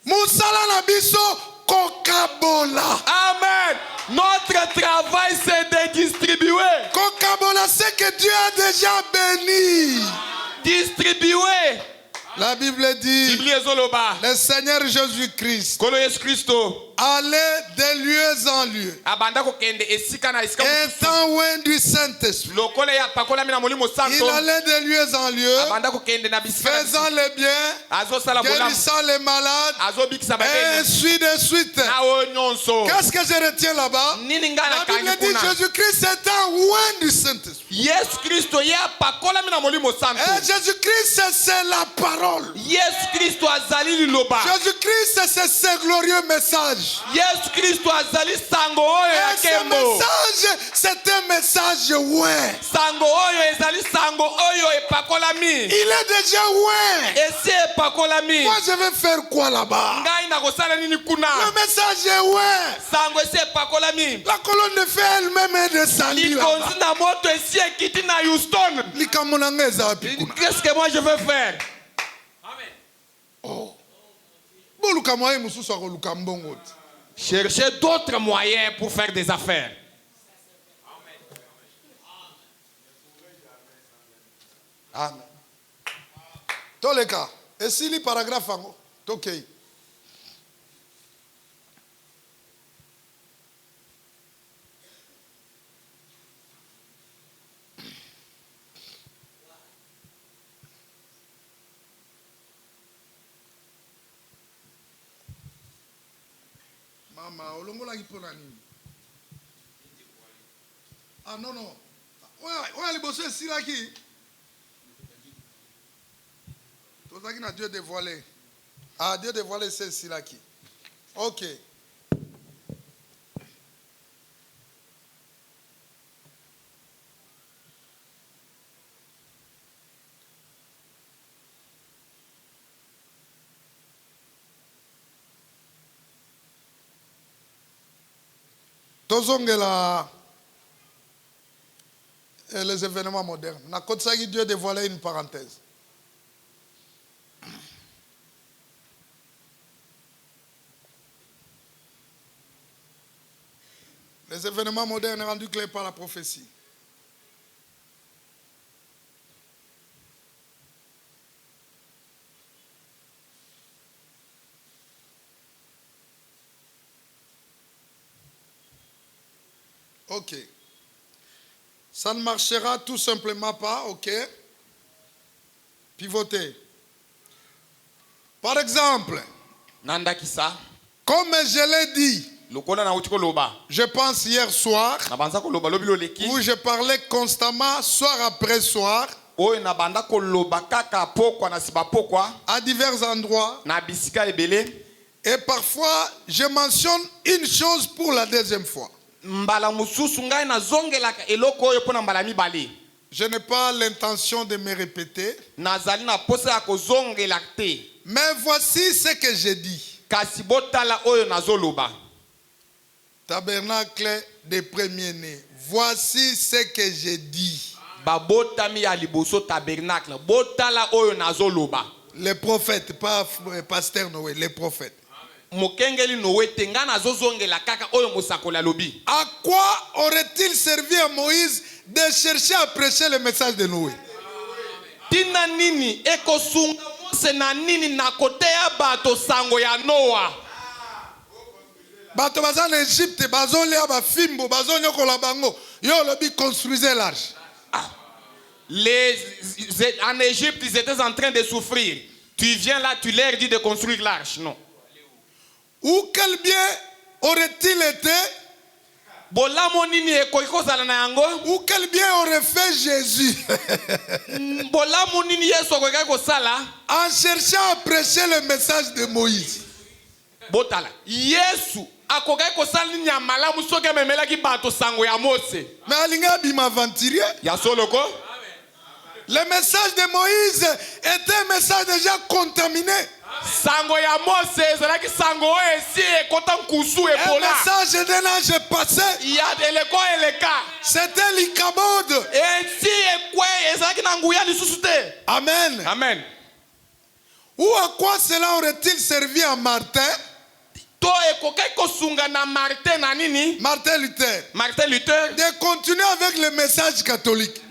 Musala na biso kokabola. Amen. Notre travail c'est de distribuer. Kokabola, c'est que Dieu a déjà béni. Distribuer. La Bible dit, le Seigneur Jésus-Christ allait de lieu en lieu, étant loin du Saint-Esprit. Il allait de lieu en lieu, faisant le bien, guérissant les malades, et ainsi de suite. Qu'est-ce que je retiens là-bas? La Bible dit Jésus-Christ étant loin du Saint-Esprit. Et Jésus-Christ, c'est la parole. Jésus-Christ, c'est ce glorieux message. Et ce message, c'est un message loin. Il est déjà loin. Moi, je vais faire quoi là-bas? Le message est loin. La colonne de fer elle-même est descendue là-bas. Qu'est-ce que moi je veux faire? Chercher d'autres moyens pour faire des affaires. Amen. Tous les cas. Et si le paragraphe, ok. Mama, olongola ipona nini? Non. Ouais, les bosseux ici là qui? Tout ça qui n'a Dieu dévoilé. Dieu dévoilé c'est ici là qui? Ok. Tozongela les événements modernes. Na kotsaki Dieu dévoilé une parenthèse. Les événements modernes rendus clairs par la prophétie. Ok. Ça ne marchera tout simplement pas, ok. Pivotez. Par exemple, Nanda kisa. comme je l'ai dit, Je pense hier soir où je parlais constamment, soir après soir, à divers endroits. Et parfois, je mentionne une chose pour la deuxième fois. Je n'ai pas l'intention de me répéter. Mais voici ce que j'ai dit. Tabernacle des premiers-nés. Voici ce que j'ai dit. Les prophètes, pas pasteur Noé, les prophètes. À quoi aurait-il servi à Moïse de chercher à prêcher le message de Noé? Bato baza en Égypte, bazo lea ba fimbo, bazo nyokola bango. Yo lobi construisez l'arche. En Égypte, ils étaient en train de souffrir. Tu viens là, tu leur dis de construire l'arche. Non. Ou quel bien aurait-il été? Ou quel bien aurait fait Jésus en cherchant à prêcher le message de Moïse? Mais alinga bima aventurier. Le message de Moïse était un message déjà contaminé. Un message d'un âge passé. C'était l'Ikabod. Amen. Amen. Ou à quoi cela aurait-il servi à Martin? Martin Luther. De continuer avec le message catholique.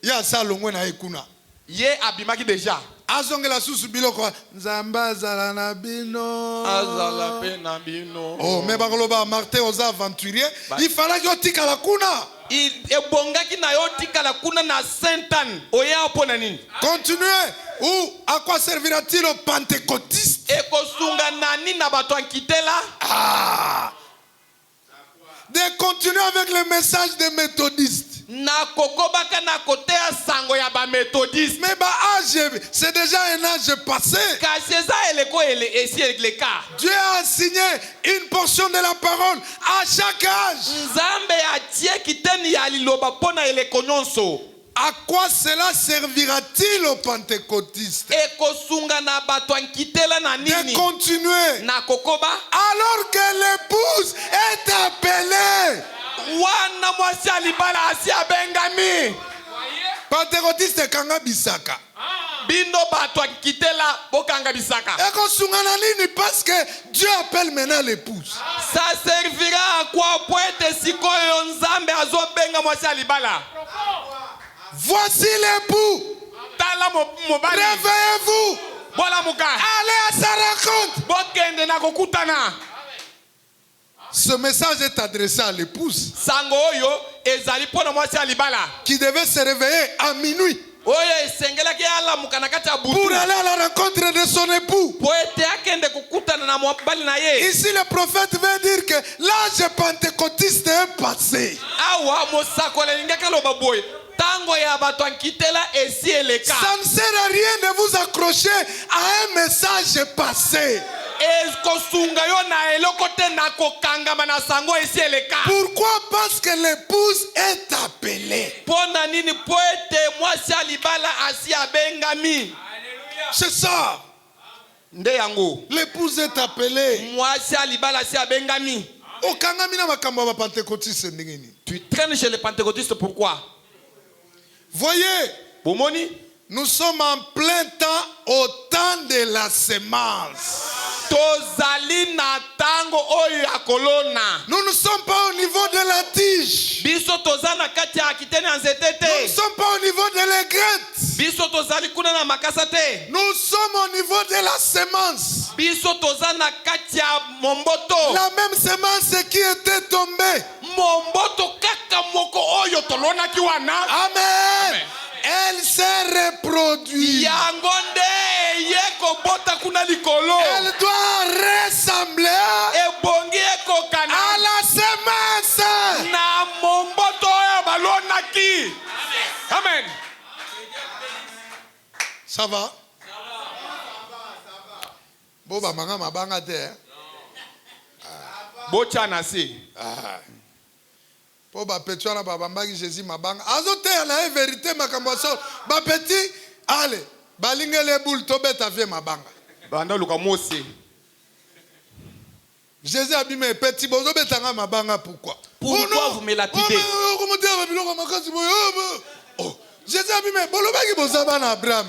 Ya salongwe na ekuna. Ye abimaki déjà. Azongela susu biloko nzamba zala na bino. Azala pe na bino. Oh, mais bakoloba Martin oza aventurier, il fallait que tika la kuna. Ebongaki na yo tika la kuna na Saint-Anne. Oya opona nini? Continuez. Ou à quoi servira-t-il aux pentecôtistes? Ekosunga nani na bato ankitela? Ah. De continuer avec le message des méthodistes. Na kokobaka na kote ya sango ya ba méthodiste. Mais bah âge, c'est déjà un âge passé. Dieu a assigné une portion de la parole à chaque âge. À quoi cela servira-t-il aux pentecôtistes? De continuer alors que l'épouse est appelée. Pentecôtiste kanga bisaka. Bindo bato akitela bokanga bisaka. Eko sungana nini parce que Dieu appelle maintenant l'épouse. Ça servira à quoi poete sikoyo nzambe azobenga mwasi alibala. Voici l'époux. Réveillez-vous. Allez à sa rencontre. Bokende na kokutana. Ce message est adressé à l'épouse qui devait se réveiller à minuit pour aller à la rencontre de son époux. Ici le prophète veut dire que l'âge pentecôtiste est passé. Ça ne sert à rien de vous accrocher à un message passé. Pourquoi? Parce que l'épouse est appelée. C'est ça. L'épouse est appelée. Tu traînes chez les pentecôtistes, pourquoi? Voyez, nous sommes en plein temps au temps de la semence. Nous ne sommes pas au niveau de la tige. Nous ne sommes pas au niveau de l'aigrette. Nous sommes au niveau de la semence. La même semence qui était tombée. Amen. Elle s'est reproduite. kota kuna likolo Elle doit ressembler ebongi ekokana à la semence. na momboto oyo balonaki. Amen. Ça va? Boba manga mabanga te. Bochana si. Po ba petwa na babambaki Jésus mabanga. Azote na vérité makambo so. Ba petit, allez, balingele boule to beta vie mabanga. Banda luka mose. Jésus a dit mais petit bozo betanga mabanga pourquoi? Pourquoi vous me lapidez? Oh, Jésus a dit mais bolobaki bozaba na Abraham.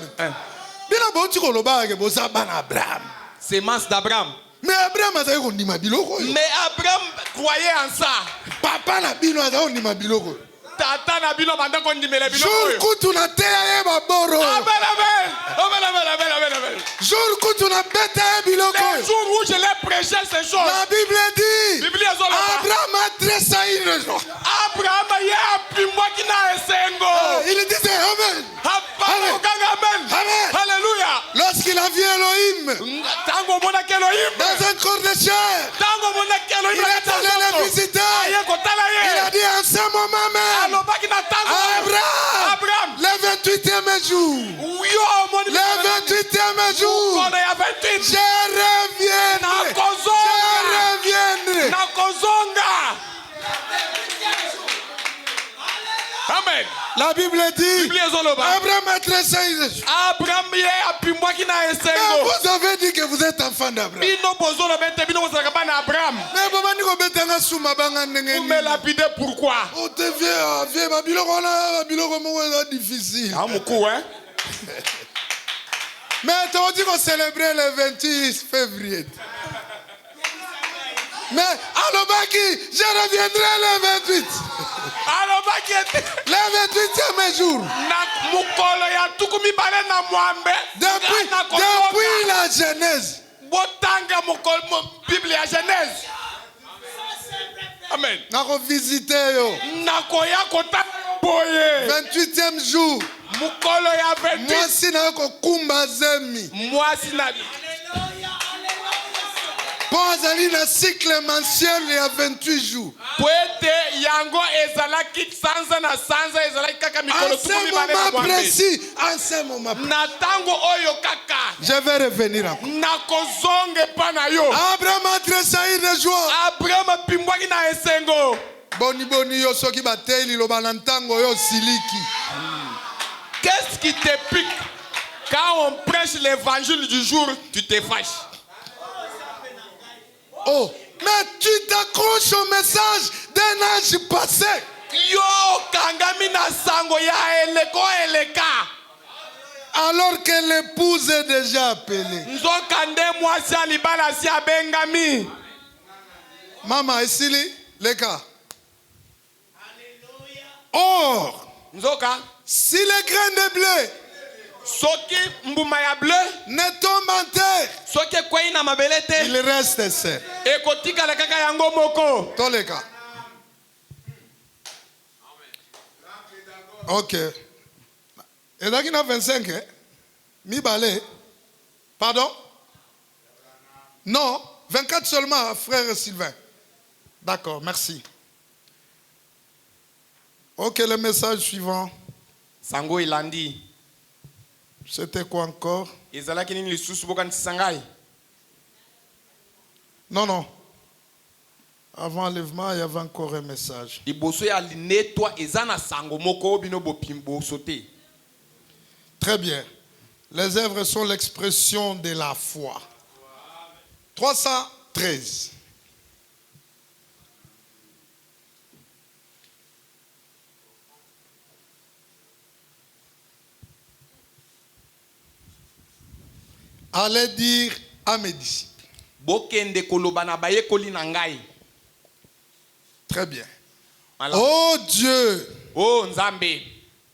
Bila boti kolobaki bozaba na Abraham. Sémence d'Abraham. Mais Abraham a dit biloko. Mais Abraham croyait en ça. Papa na bino a dit biloko. Tata na bino banda kondimela biloko. Jour kutu na te ya baboro. Amen, amen. Amen, amen, amen, amen, amen. Jour kutu na beta ya biloko. Les jours où je l'ai prêché ces choses. La Bible dit. Abraham a dressé une raison. Abraham a pu moi qui n'a esengo. Il disait amen. Amen. Amen. Alléluia. Lorsqu'il a vu Elohim Tango mona ke Elohim. dans un corps de chair, Tango mona ke Elohim. il est allé le visiter. Il a dit en ce moment même, Abraham, le 28e jour, le 28e jour, je reviendrai. Amen. La Bible dit, Abraham a dressé une raison. Vous avez dit que vous êtes enfant d'Abraham. Mais vous me lapidez pourquoi? on te vient, ma biloko est difficile. Mais tu as dit qu'on célébrait le 28 février. Mais Alobaki, je reviendrai le 28. Le 28e jour. Depuis la Genèse. Amen. Nako visiter yo. 28e jour. Moi si na ko kumba zemi. Azali na cycle mensuel ya 28 jours. En ce moment précis, je vais revenir encore. Abraham a dressé une joie. Boni yo soki bateli lo banantango yo siliki. Qu'est-ce qui te pique? Quand on prêche l'évangile du jour, tu te fâches. Oh, mais tu t'accroches au message d'un âge passé. Yo kangami na sango ya eleko eleka. Alors que l'épouse est déjà appelée. Nzokande mwasi alibala si abengami. Mama esili leka. Or, Nzoka, si les grains de blé soki mbuma ya bleu ne tombe en terre, soki kwei na mabelete il reste seul. ekotika la kaka yango moko. Toleka. Ok. Et là, il y a 25, hein? Mi balé. Pardon? Non, 24 seulement, frère Sylvain. D'accord, merci. Ok, le message suivant. Sango ilandi. C'était quoi encore? Ezalaki nini lisusu bokanisa ngai? Non. Avant l'enlèvement, il y avait encore un message. Liboso ya linetwa ezana sango moko bino bopimbo sauté. Très bien. Les œuvres sont l'expression de la foi. 313. Allez dire à mes disciples. Bokende koloba na bayekoli na ngai. Très bien. Voilà. Oh Dieu. Oh Nzambe.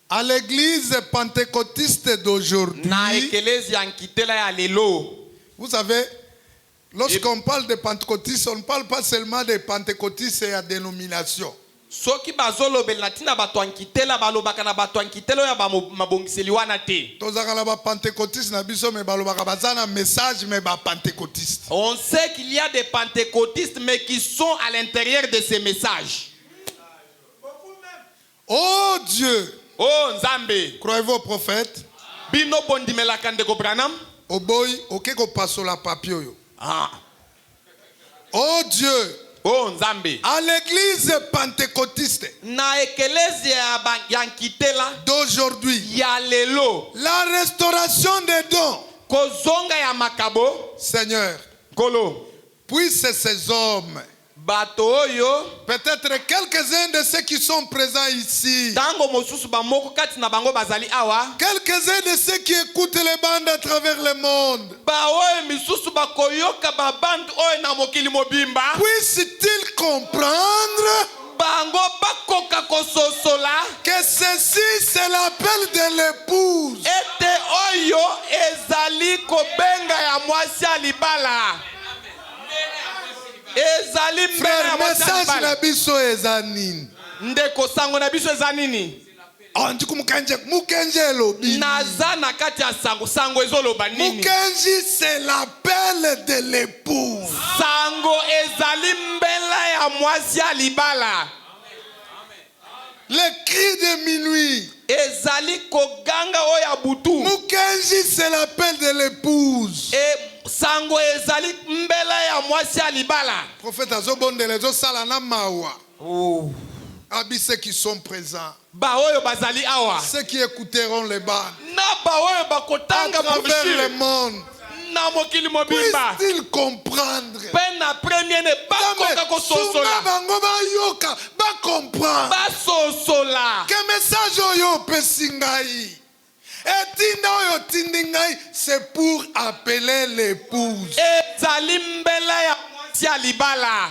À l'église pentecôtiste d'aujourd'hui. Na ekelezia nkitela ya lelo. Vous savez, lorsqu'on parle de pentecôtistes, on ne parle pas seulement des pentecôtistes et à dénomination. soki bazolobela na ntina bato ankitela balobaka na bato ankitela oyo mabongiseli wana te. Tozakala ba pentecôtiste na biso mais balobaka bazana message mais ba pentecôtiste. On sait qu'il y a des pentecôtistes mais qui sont à l'intérieur de ces messages. Oh Dieu. Oh Nzambe. Croyez-vous au prophète? Bino bondimelaka ndeko Branham? Oh boy, ok ko passo la papier yo. Ah. Oh Dieu. Oh Nzambe. À l'église pentecôtiste Na ekelezia yankitela d'aujourd'hui, ya lelo la restauration des dons, kozonga ya makabo, Seigneur, kolo puisse ces hommes, bato oyo peut-être quelques-uns de ceux qui sont présents ici, tango mosusu bamoko kati na bango bazali awa, quelques-uns de ceux qui écoutent les bandes à travers le monde, ba oyo misusu bakoyoka babandu oyo na mokili mobimba, puissent-ils comprendre bango bakoka kososola que ceci c'est l'appel de l'épouse? ete oyo ezali kobenga ya mwasi ya libala. Ezali mbele ya Frère, mwasi ya message libala. na biso eza nini? Ndeko sango na biso eza nini? Andiku mukenje elobi. Naza na kati ya sango, sango ezoloba nini? Mukenji c'est l'appel de l'épouse. Sango ezali mbele ya mwasi ya libala. Le cri de minuit. Ezali koganga oyo ya butu. Mukenji c'est l'appel de l'épouse. Sango ezali mbele ya mwasi ya libala. Prophète azobondele ezosala na mawa. Oh. Abi ceux qui sont présents. Ba oyo bazali awa. Ceux qui écouteront les bandes. Na ba oyo À bakotanga travers le mobishire. monde. Na mokili mobimba. Puissent-ils comprendre? Pe na premier ne bakoka kososola. Sunga bango bayoka ba comprendre. Basosola. Que message oyo pesi ngai? Etinda oyo tindi ngai, c'est pour appeler l'épouse. Ezali mbele ya mwasi ya libala.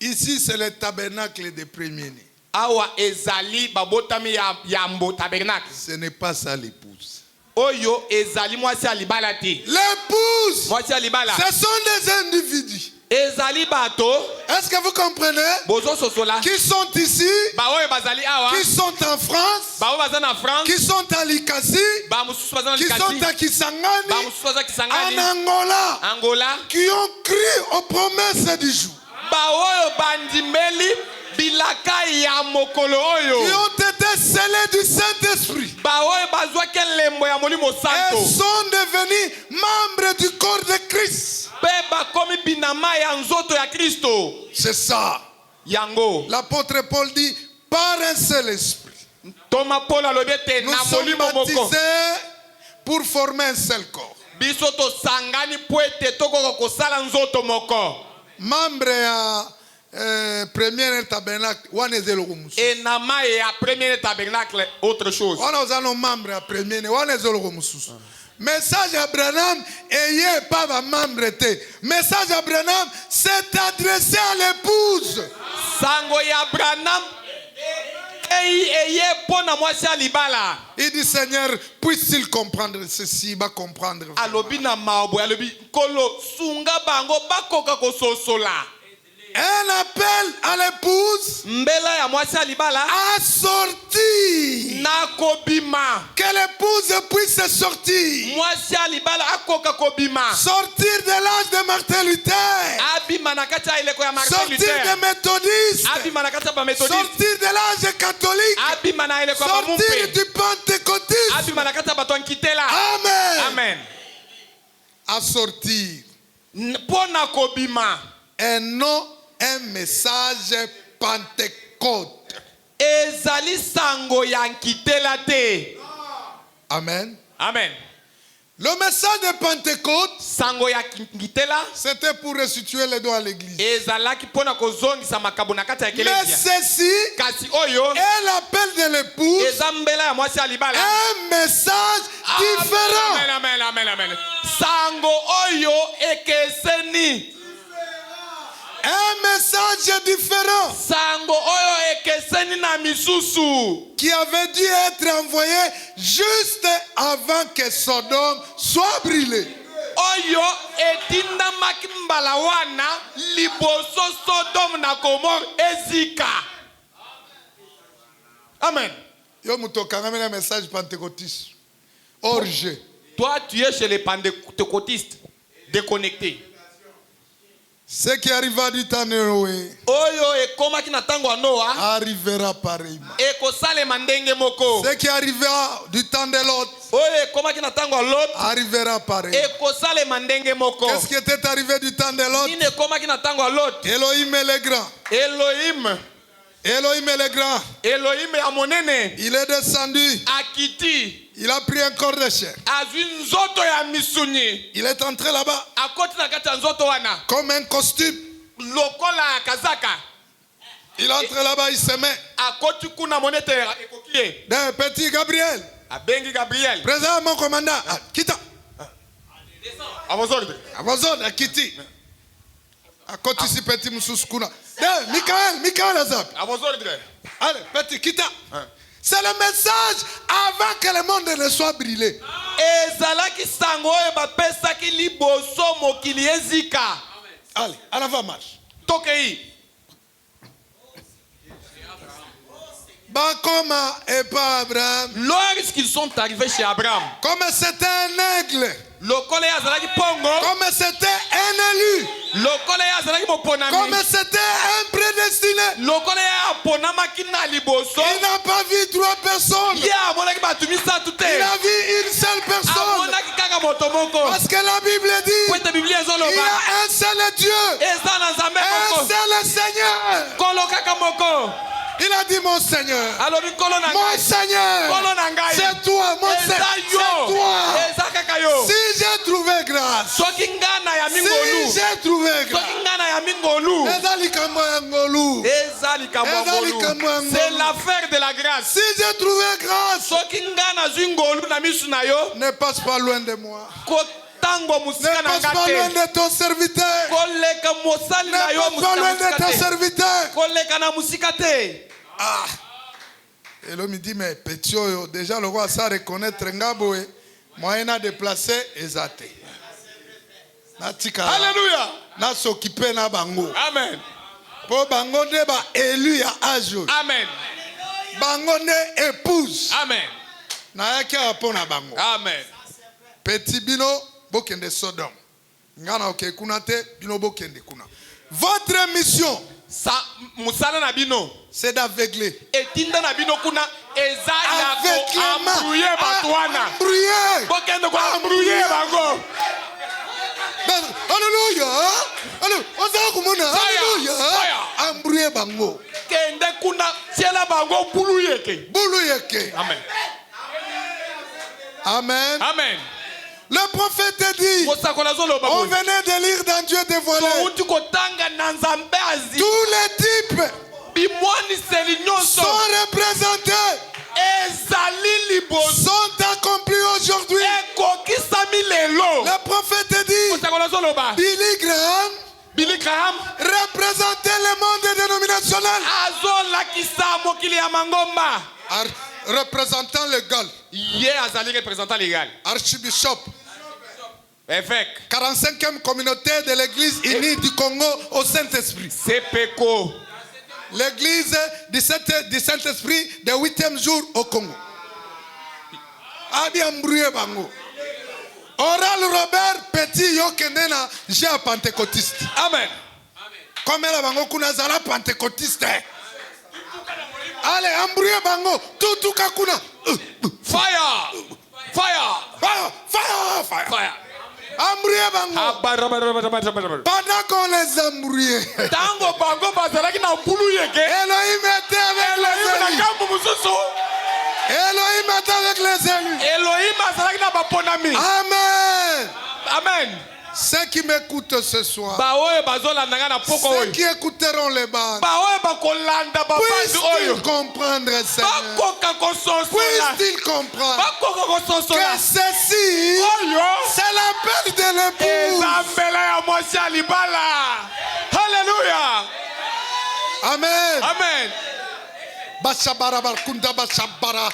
Ici c'est le tabernacle des premiers-nés. Awa ezali babotami ya yambo tabernacle. Ce n'est pas ça l'épouse. Oyo ezali mwasi ya libala te. L'épouse, Mwasi ya libala. ce sont des individus. Ezali bato. Est-ce que vous comprenez? Bozo sosola. Qui sont ici, Ba oyo bazali awa. qui sont en France, Ba oyo bazana France. qui sont à Likasi, Ba mususu bazana qui likasi. sont à Kisangani, Ba mususu bazana en Kisangani. Angola, Angola. qui ont cru aux promesses du jour, Ba oyo bandimeli bilaka ya mokolo qui oyo. ont été scellés du Saint-Esprit Ba oyo bazwa kelembo ya molimo et santo. sont devenus membres du corps de Christ. Pe bakomi binama ya nzoto ya Kristo. C'est ça. Yango. L'apôtre Paul dit, par un seul esprit, Toma Paul alobete nous na sommes molimo moko. baptisés pour former un seul corps. Biso to sangani po ete tokoka kosala nzoto moko. Membre à premier tabernacle, wana ezelo musu. Et nama ya premier tabernacle autre chose. Wana ozano membre à premier, wana ezelo musu. Message à Branham, ayez pas ma membre te. Message à Branham, c'est adressé à l'épouse. Sango ya Branham eye pona mwasi ya libala. Il dit Seigneur, puisse-t-il comprendre ceci, va comprendre. Alobi na maobo alobi kolo sunga bango bakoka kososola. Un appel à l'épouse Mbela ya mwasi ya libala à sortir. na kobima. Que l'épouse puisse sortir. Mwasi ya libala akoka kobima. Sortir de l'âge de Martin Luther. Abima na kati ya ileko ya Martin Sortir Luther. des méthodistes. Abima na kati ya ba methodiste. Sortir de l'âge catholique. Abima na ileko ya Sortir bamumpe. du pentecôtisme. Abima na kati ya bato nkitela. Amen. Amen. À sortir. Pona kobima. Et non un message Pentecôte. Ezali sango ya nkitela te. Amen. Amen. Le message de Pentecôte, Sango ya nkitela c'était pour restituer les dons à l'église. ezalaki pona kozongisa makabo na kati ya Mais eklezia. ceci Kasi oyo est l'appel de l'épouse, eza mbela ya mwasi ya libala. un message différent. Amen, amen, amen, amen. Sango oyo ekeseni. Un message différent Sango oyo ekeseni na misusu. qui avait dû être envoyé juste avant que Sodome soit brûlée. oyo etindamaki mbala wana liboso Sodome na Gomorrhe ezika. Amen. Yo mutoka ngamena message pentecôtiste. Orge. Toi tu es chez les pentecôtistes déconnectés. Ce qui arriva du temps de Noé Oyo ekomaki na tango ya Noa arrivera pareillement. ekosalema ndenge moko. Ce qui arriva du temps de Lot Oyo ekomaki na tango ya Lot arrivera pareillement. ekosalema ndenge moko. Qu'est-ce qui était arrivé du temps de Lot? Nini ekomaki na tango ya Lot? Elohim est le grand. Elohim Elohim est le grand. Elohim ya monene Il est descendu. akiti Il a pris un corps de chair. azwi nzoto ya misuni Il est entré là-bas akoti na kati ya nzoto wana comme un costume. lokola ya kazaka. Il entre là-bas, il se met. Akoti kuna monete ekoki ye. D'un petit Gabriel. Abengi Gabriel. Présent mon commandant. Quitte. Avozorde. Amazon, Kiti. À côté ici, petit Moussoukuna. Michael Azab. Avozorde. Allez, petit, quitte. C'est le message avant que le monde ne soit brûlé. Ezalaki sango e bapesaki liboso mokili ezika. Allez, à l'avant marche. Tokei. Bakoma et pas Abraham. Lorsqu'ils sont arrivés chez Abraham, Comme c'était un aigle. lokole azalaki pongo, Comme c'était un élu. lokole azalaki moponami, Comme c'était un prédestiné. lokole aponamaki na liboso. Il n'a pas vu trois personnes. Ye amonaki bato misatu Il te. a vu une seule personne. Amonaki kaka moto moko. Parce que la Bible dit Po ete Biblia il y ezoloba a un seul Dieu. eza na Nzambe Un moko. seul Seigneur. Kolo kaka moko. Il a dit mon Seigneur. Alobi kolo na Mon ngai. Seigneur. Kolo na ngai. C'est toi, mon Eza Seigneur. yo. C'est toi. Eza kaka yo. Si j'ai trouvé grâce. Soki ngana ya mingolu. Si j'ai trouvé Soki grâce. ngana ya mingolu. Eza likambo ya ngolu. Eza likambo ya Eza ngolu. likambo ya ngolu. C'est l'affaire de la grâce. Si j'ai trouvé grâce. Soki ngana zwi ngolu na misu na yo. Ne passe pas loin de moi. Kotango Ne musika na passe pas loin ngate. de ton serviteur. Koleka mosali na Ne yo passe pas loin de musika ton te. serviteur. Koleka na musika te. Ah. Et l'homme me dit, mais petit, déjà le roi ça reconnaître Ngaboé, moyen à déplacer Ezate. Alléluia. Na s'occuper na bango. Amen. Pour bango ne ba élu ya ajo. Amen. Bango ne épouse. Amen. Na yake apo na bango. Amen. Petit bino bokende Sodome. Ngana oke kuna te bino bokende kuna. Votre mission Sa musala na bino. c'est d'aveugler. Etinda na bino kuna eza ya Avec ko les mains. embrouiller bato wana. Embrouiller. Bokende ko embrouiller bango. Alléluia. Alléluia. Alléluia. Fire. Embrouiller bango. Kende kuna tiela bango bulu yeke. Boulou yeke. Amen. Amen. Amen. Le prophète dit, Mosakola zoloba on boy. venait de lire dans Dieu dévoilé. Touti kotanga na Nzambe azi. Tous les types Bimwani seli nyonso. sont représentés, Ezali liboso. sont accomplis aujourd'hui. Ekokisami lelo. Le prophète dit, Mosakola zoloba. Billy Graham Billy Graham représentait le monde dénominationnel. azolakisa mokili ya mangomba. Représentant légal, Ye azali représentant légal. archbishop, Évêque. 45e communauté de l'église unie du Congo au Saint-Esprit. Sepeko. L'église du Saint-Esprit du 8e jour au Congo. Adi embrouillé bango. Oral Robert Petit Yokendena, j'ai un pentecôtiste. Amen. Comme la bango kuna zala pentecôtiste. Allez, embrouillé bango. Tout kakuna. Fire. Fire. Fire, fire, fire. Fire. Embrouillé bango. Pendant qu'on les embrouillait, Tango bango bazalaki na bulu yeke. Elohim était avec les Elohim na élus. kambu mususu. Elohim était avec les élus. Elohim azalaki na baponami. Amen. Amen. Ceux qui m'écoutent ce soir, Ba oyo bazolanda nga na poko ceux oyo. qui écouteront les bandes, Ba oyo bakolanda babandi oyo. puissent-ils comprendre, Seigneur? Bakoka kososola. Puissent-ils comprendre Bakoka que kososola. ceci, Oyo. c'est l'appel de l'épouse? Eza mbela ya mwasi ya libala. Hallelujah. Amen. Amen. Bashabara bakunda bashabara.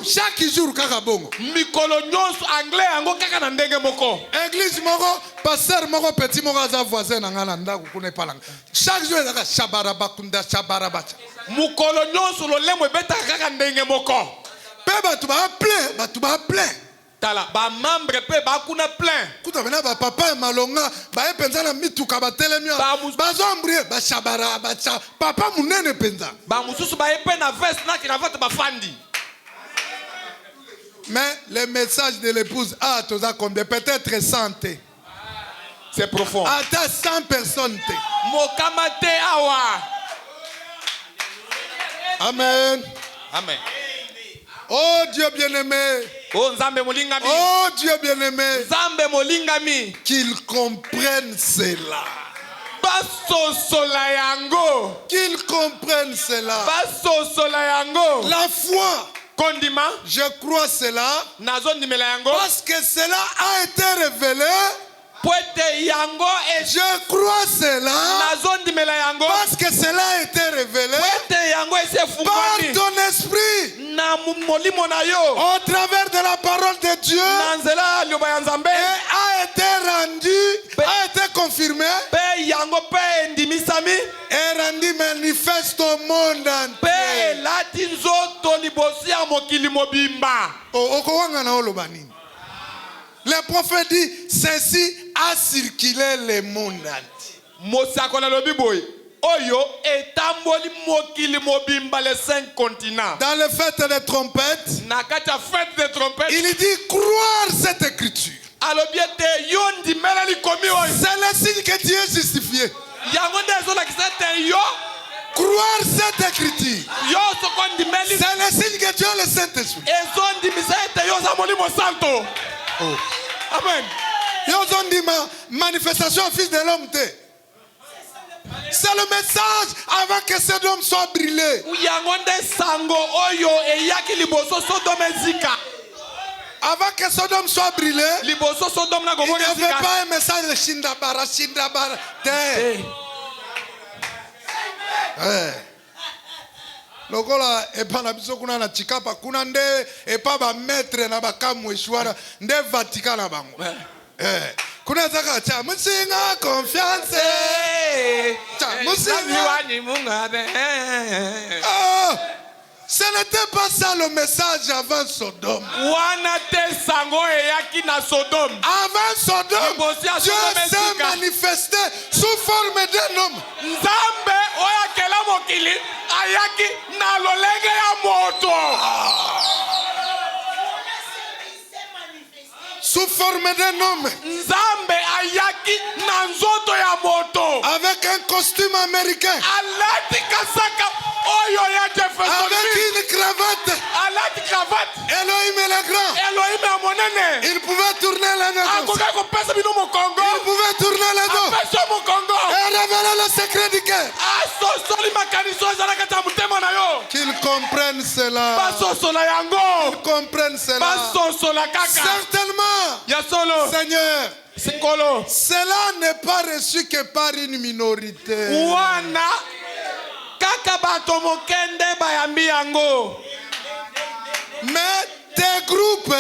Chaque jour kaka bongo. Mikolo nyonso anglais yango kaka na ndenge moko. Église moko, pasteur moko petit moko aza voisin na ngana ndako kuna epalanga. Chaque jour kaka shabara bakunda shabara bacha. Mukolo nyonso lolemo ebeta kaka ndenge moko. Pe batu ba plein. Tala ba membre pe ba kuna plein. Kuta bena ba papa malonga ba epenza na mituka ba telemi ba zombrie ba shabara bacha papa munene penza. Ba mususu ba epe na veste na cravate ba fandi. Mais le message de l'épouse a toza combien peut-être 100. C'est profond. Ata 100 personnes. Mokamate awa. Amen. Amen. Oh Dieu bien-aimé. Oh Nzambe molingami. Oh Dieu bien-aimé. Nzambe molingami. Qu'ils comprennent cela. Basosola yango. Qu'ils comprennent cela. Basosola yango. La foi. Kondima. Je crois cela. Nazon dimela yango. Parce que cela a été révélé. Poete yango et Je crois cela. Nazon dimela yango. Parce que cela a été révélé. Poete yango et se Par fungani. ton esprit. Na molimo na yo. Au travers de la parole de Dieu. Nanzela lyoba ya Nzambe. Et a été rendu. A été confirmé. Pe yango pe ndimisami. Et rendu manifeste au monde entier. Pe lati nzoto libosi ya mokili mobimba. Le prophète dit, ceci a circulé le monde entier. Mosako na lobi boy. Oyo etamboli mokili mobimba les 5 continents. Dans le fête des trompettes, Na kati ya fête des trompettes. il dit croire cette écriture. Alobi ete yondi mela likomi oyo. C'est le signe que tu es justifié. Yango nde ezolakisa ete yo. Croire cette écriture. Yo soko ndimeli. C'est le signe que tu as le Saint-Esprit. Ezondimisa ete yo za molimo santo. Oh. Amen. Ils ont dit manifestation fils de l'homme. C'est le message avant que cet homme soit brûlé. Yango nde sango oyo eyaki liboso Sodome ezika. Avant que Sodome soit brûlé, Liboso Sodome na il n'y gomona avait ezika. pas un message de Shindabara. Lokola epana biso kuna na chikapa kuna nde epa ba maître na bakamu eshwara nde Vatican na bango. Kuna zaka cha musinga confiance. Cha musinga ni mungabe. Ce n'était pas ça le message avant Sodome. Wana te sango eyaki na Sodome. Avant Sodome, Dieu s'est Mesika. manifesté sous forme d'un homme. Nzambe oya kela mokili ayaki na lolenge ya moto. Sous forme d'un homme. Nzambe ayaki na nzoto ya moto. Avec un costume américain. Alati kasaka oyo ya Jefferson. Avec une cravate. Alati cravate. Elohim est le grand. Elohim ya monene. Il pouvait tourner la nez. Akoka kopesa bino mokongo. Il pouvait tourner les dos. Apesa mokongo. Et révéler le secret du cœur. Asosoli makaniso ezala kati ya motema na yo. Qu'ils comprennent cela. Basosola yango. Qu'ils comprennent cela. Basosola kaka. Certainement. Ya solo. Seigneur. Sikolo. Cela n'est pas reçu que par une minorité. Wana kaka bato mokende bayambi yango. Mais tes groupes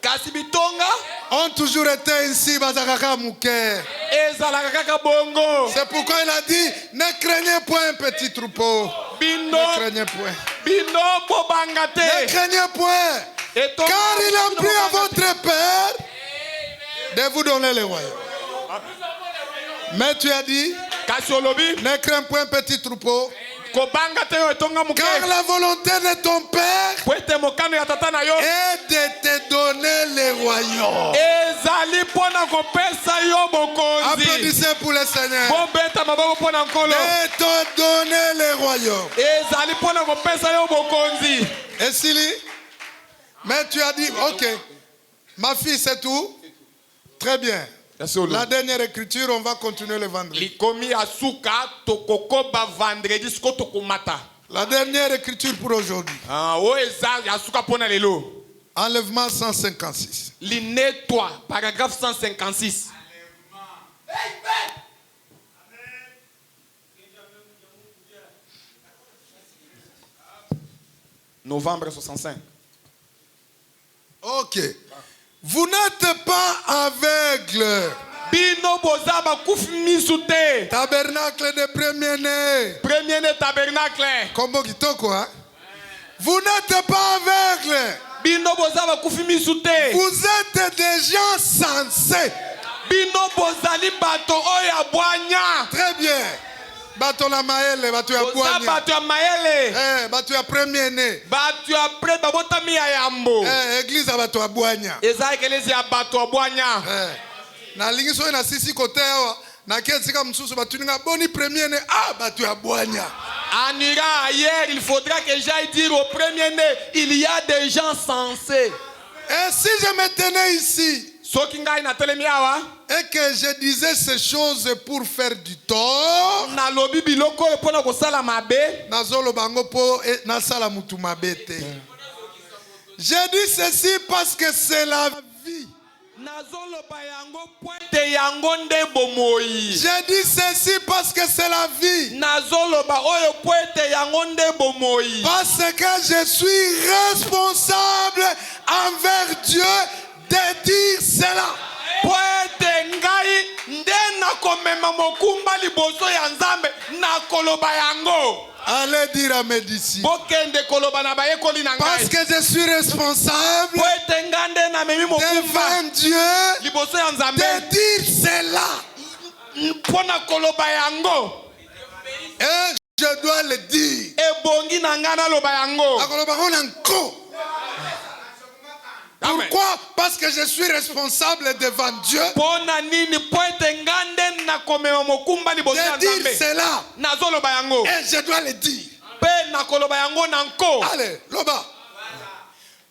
Kasi bitonga ont toujours été ici, Bazakaka Mouké. ezalaka kaka bongo. C'est pourquoi il a dit, ne craignez point un petit troupeau. Bino Ne craignez point. bino bobanga Ne te. craignez point. Etonga Car il a bino pris à bobanga te. votre Père de vous donner le royaume. Mais tu as dit, Kasi olobi ne crains point un petit troupeau. kobanga te yo etonga moke. Car la volonté de ton Père Po ete mokano ya tata na yo est de te donner le royaume. ezali mpona kopesa yo bokonzi. Applaudissez pour le Seigneur. Bobeta maboko mpona nkolo. De te donner le royaume. ezali mpona kopesa yo bokonzi. Et Sili, mais tu as dit, ok, ma fille, c'est tout. Très bien. La dernière écriture, on va continuer le vendredi. Likomi asuka tokokoba vendredi siko tokomata. La dernière écriture pour aujourd'hui. O eza asuka pona lelo. Enlèvement 156. L'inettoie, paragraphe 156. Novembre 65. Ok. Vous n'êtes pas aveugle. Bino boza bakufi misu te. Tabernacle de premier-né. Premier-né tabernacle. Kombo kitoko, hein? Vous n'êtes pas aveugle. Bino boza bakufi misu te. Vous êtes des gens sensés. Bino bozali bato oya bwanya. Très bien. Bato la maele, bato ya Boza bwanya. bato ya mayele. Bato ya premier-né. Bato ya pre babotami ya yambo. Église ya bato ya bwanya. Eza ekelezi ya bato ya bwanya. Na lingi soki na sisi kote awa na kesika mosusu batuninga boni premier-né bato ya bwanya. En ira ailleurs, il faudra que j'aille dire au premier-né, il y a des gens sensés. Et si je me tenais ici Soki ngai na telemi awa, et que je disais ces choses pour faire du tort, na lobi biloko pona kosala mabe, nazolo bango po nasala mutu mabe te. J'ai dit ceci parce que c'est la vie. nazoloba yango poete yango nde bomoi. J'ai dit ceci parce que c'est la vie. Nazoloba oyo poete yango nde bomoi. Parce que je suis responsable envers Dieu de dire cela. Poete ngai nde nakomema mokumba liboso ya Nzambe nakoloba yango. Allez dire à mes disciples. Bokende koloba na bayekoli na ngai. Parce que je suis responsable Poete ngande na memi mokumba devant Dieu liboso ya Nzambe. de dire cela. Pona koloba yango. Et je dois le dire. Ebongi na ngai naloba yango. Akoloba on encore. Pourquoi? Parce que je suis responsable devant Dieu Pona nini poete ngande na komema mokumba liboso ya de dire Nzambe. cela. Nazoloba yango. Et je dois le dire. Pe na koloba yango na nko. Allez, Loba.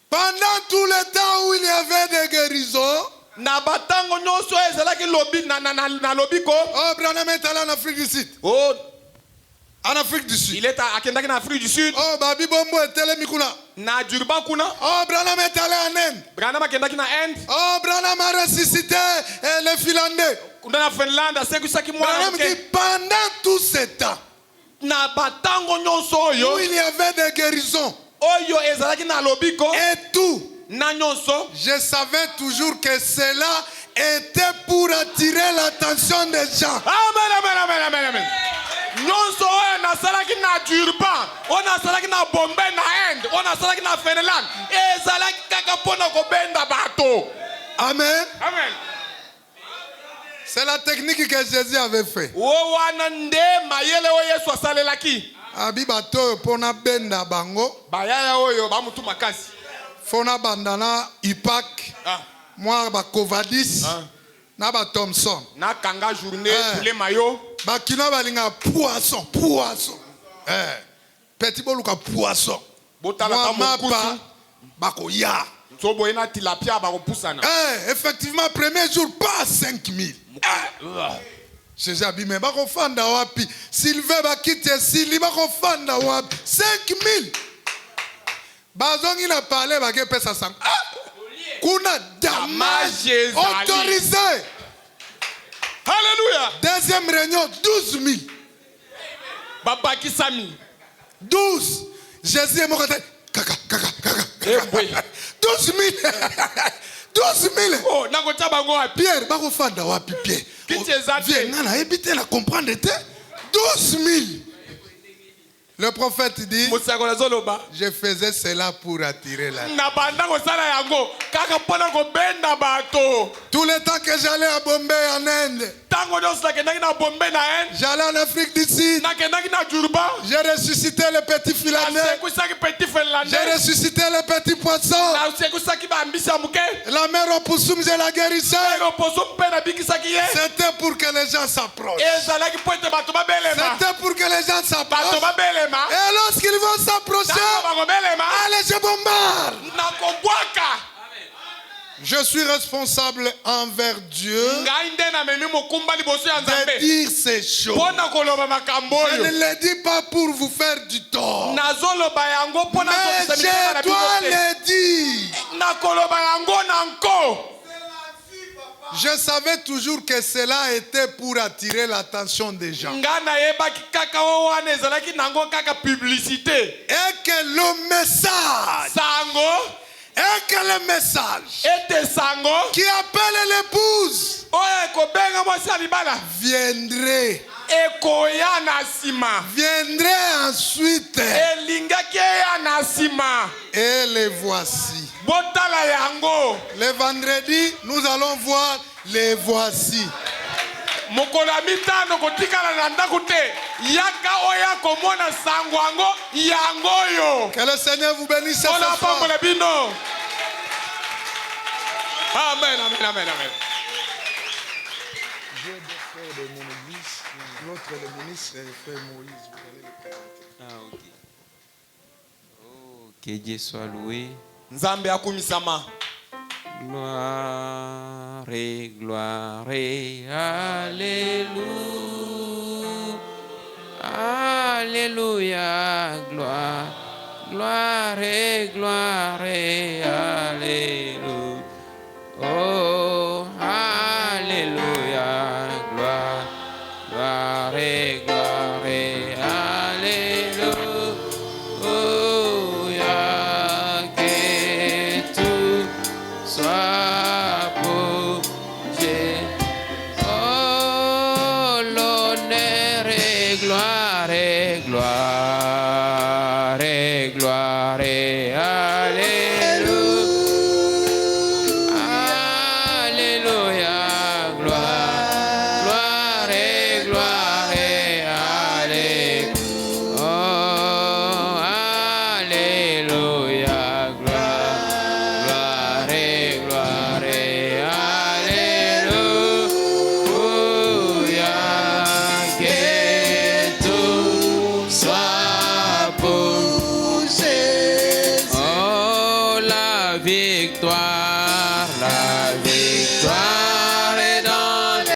Pendant tout le temps où il y avait des guérisons, Na batango nyonso ezalaki lobi na lobiko. oh, Branham est allé en Afrique du Sud. Oh, En Afrique du Sud. il est akendaki na Afrique du Sud. Oh, Babi Bombo est allé Mikuna. Na Durban kuna. Oh, Branham est allé en Inde. Branham akendaki na Inde. Oh, Branham a ressuscité les Finlandais. Kuna na Finlande asekusaki mwana Branham dit moke. pendant tout ce temps Na batango nyonso où oyo. il y avait des guérisons Oyo ezalaki na lobiko. et tout, Na nyonso. je savais toujours que cela était pour attirer l'attention des gens. Amen. Nyonso oyo nasalaki na Durban, oyo nasalaki na Bombay na Inde, oyo nasalaki na Finland, ezalaki kaka mpona kobenda bato. Amen. Amen. C'est la technique que Jésus avait fait. O wana nde mayele oyo Yesu asalelaki. Abi bato pona benda bango, Bayaya oyo bamutu makasi. fona bandana Ipak, Ah. moi ba Covadis, na ba Thompson. Na kanga journée Eh. tous les maillots. Bakina balinga poisson. Petit boluka poisson. Botala Moi ta mapa mokusu. bako ya. Nzobo ena tilapia bakopusana. Effectivement, premier jour, pas 5000. Jésus a dit, mais bako fanda wapi. Sylvain bakite Sili bako fanda wapi. 5000. Bazongi na parlé bake pesa sang. Kuna damage autorisé. Alléluia. Deuxième réunion, 12 000. Babaki Sami. 12. Jésus est mort. Kaka. Eh boy. 12 000. 12 000. Oh, nakotia bango wapi? Pierre, bako fanda wapi Pierre? Kiti ezate. Viens, ngana ebite na comprendre te. 12 000. Le prophète dit, Musako zoloba. je faisais cela pour attirer la. Na banda kosala yango kaka mpona kobenda bato. Tout le temps que j'allais à Bombay en Inde, Tango nyonso nakendaki na Bombay na Inde, j'allais en Afrique du Sud, nakendaki na Durban, j'ai ressuscité les petits Finlandais, nasekusaki petit Finlandais, j'ai ressuscité les petits poissons, nasekusaki bambisi ya muke, la mer au Poussum, je la guérissais. poso mpe nabikisaki ye. C'était pour que les gens s'approchent. Ezalaki po ete bato babelema. C'était pour que les gens Bato s'approchent. babelema. Et lorsqu'ils vont s'approcher, Tango bakobelema. allez, je bombarde. Nakobwaka. Je suis responsable envers Dieu Ngai nde namemi mokumba liboso ya de Nzambe. dire ces choses. Mpona koloba makambo Je ne oyo. le dis pas pour vous faire du tort. Nazoloba yango mpona Mais kokisa mitema na je dois bino te. le dire. Nakoloba yango na nko. Je savais toujours que cela était pour attirer l'attention des gens. Et que le message qui appelle l'épouse viendrait ensuite. Et les voici. Le vendredi, nous allons voir les voici. Que le Seigneur vous bénisse ce soir. Amen, amen, amen, amen. J'ai des frères de mon église. L'autre, le ministre, est le frère Moïse. Ah, ok. Oh, que Dieu soit loué. Nzambe akumisama. Gloire, gloire, alléluia. Alléluia, gloire, gloire, gloire, alléluia. Oh, alléluia, gloire, gloire, gloire, alléluia. Que tout soit pour Dieu. Oh, l'honneur et gloire, gloire, gloire, alléluia. Victoire, la victoire.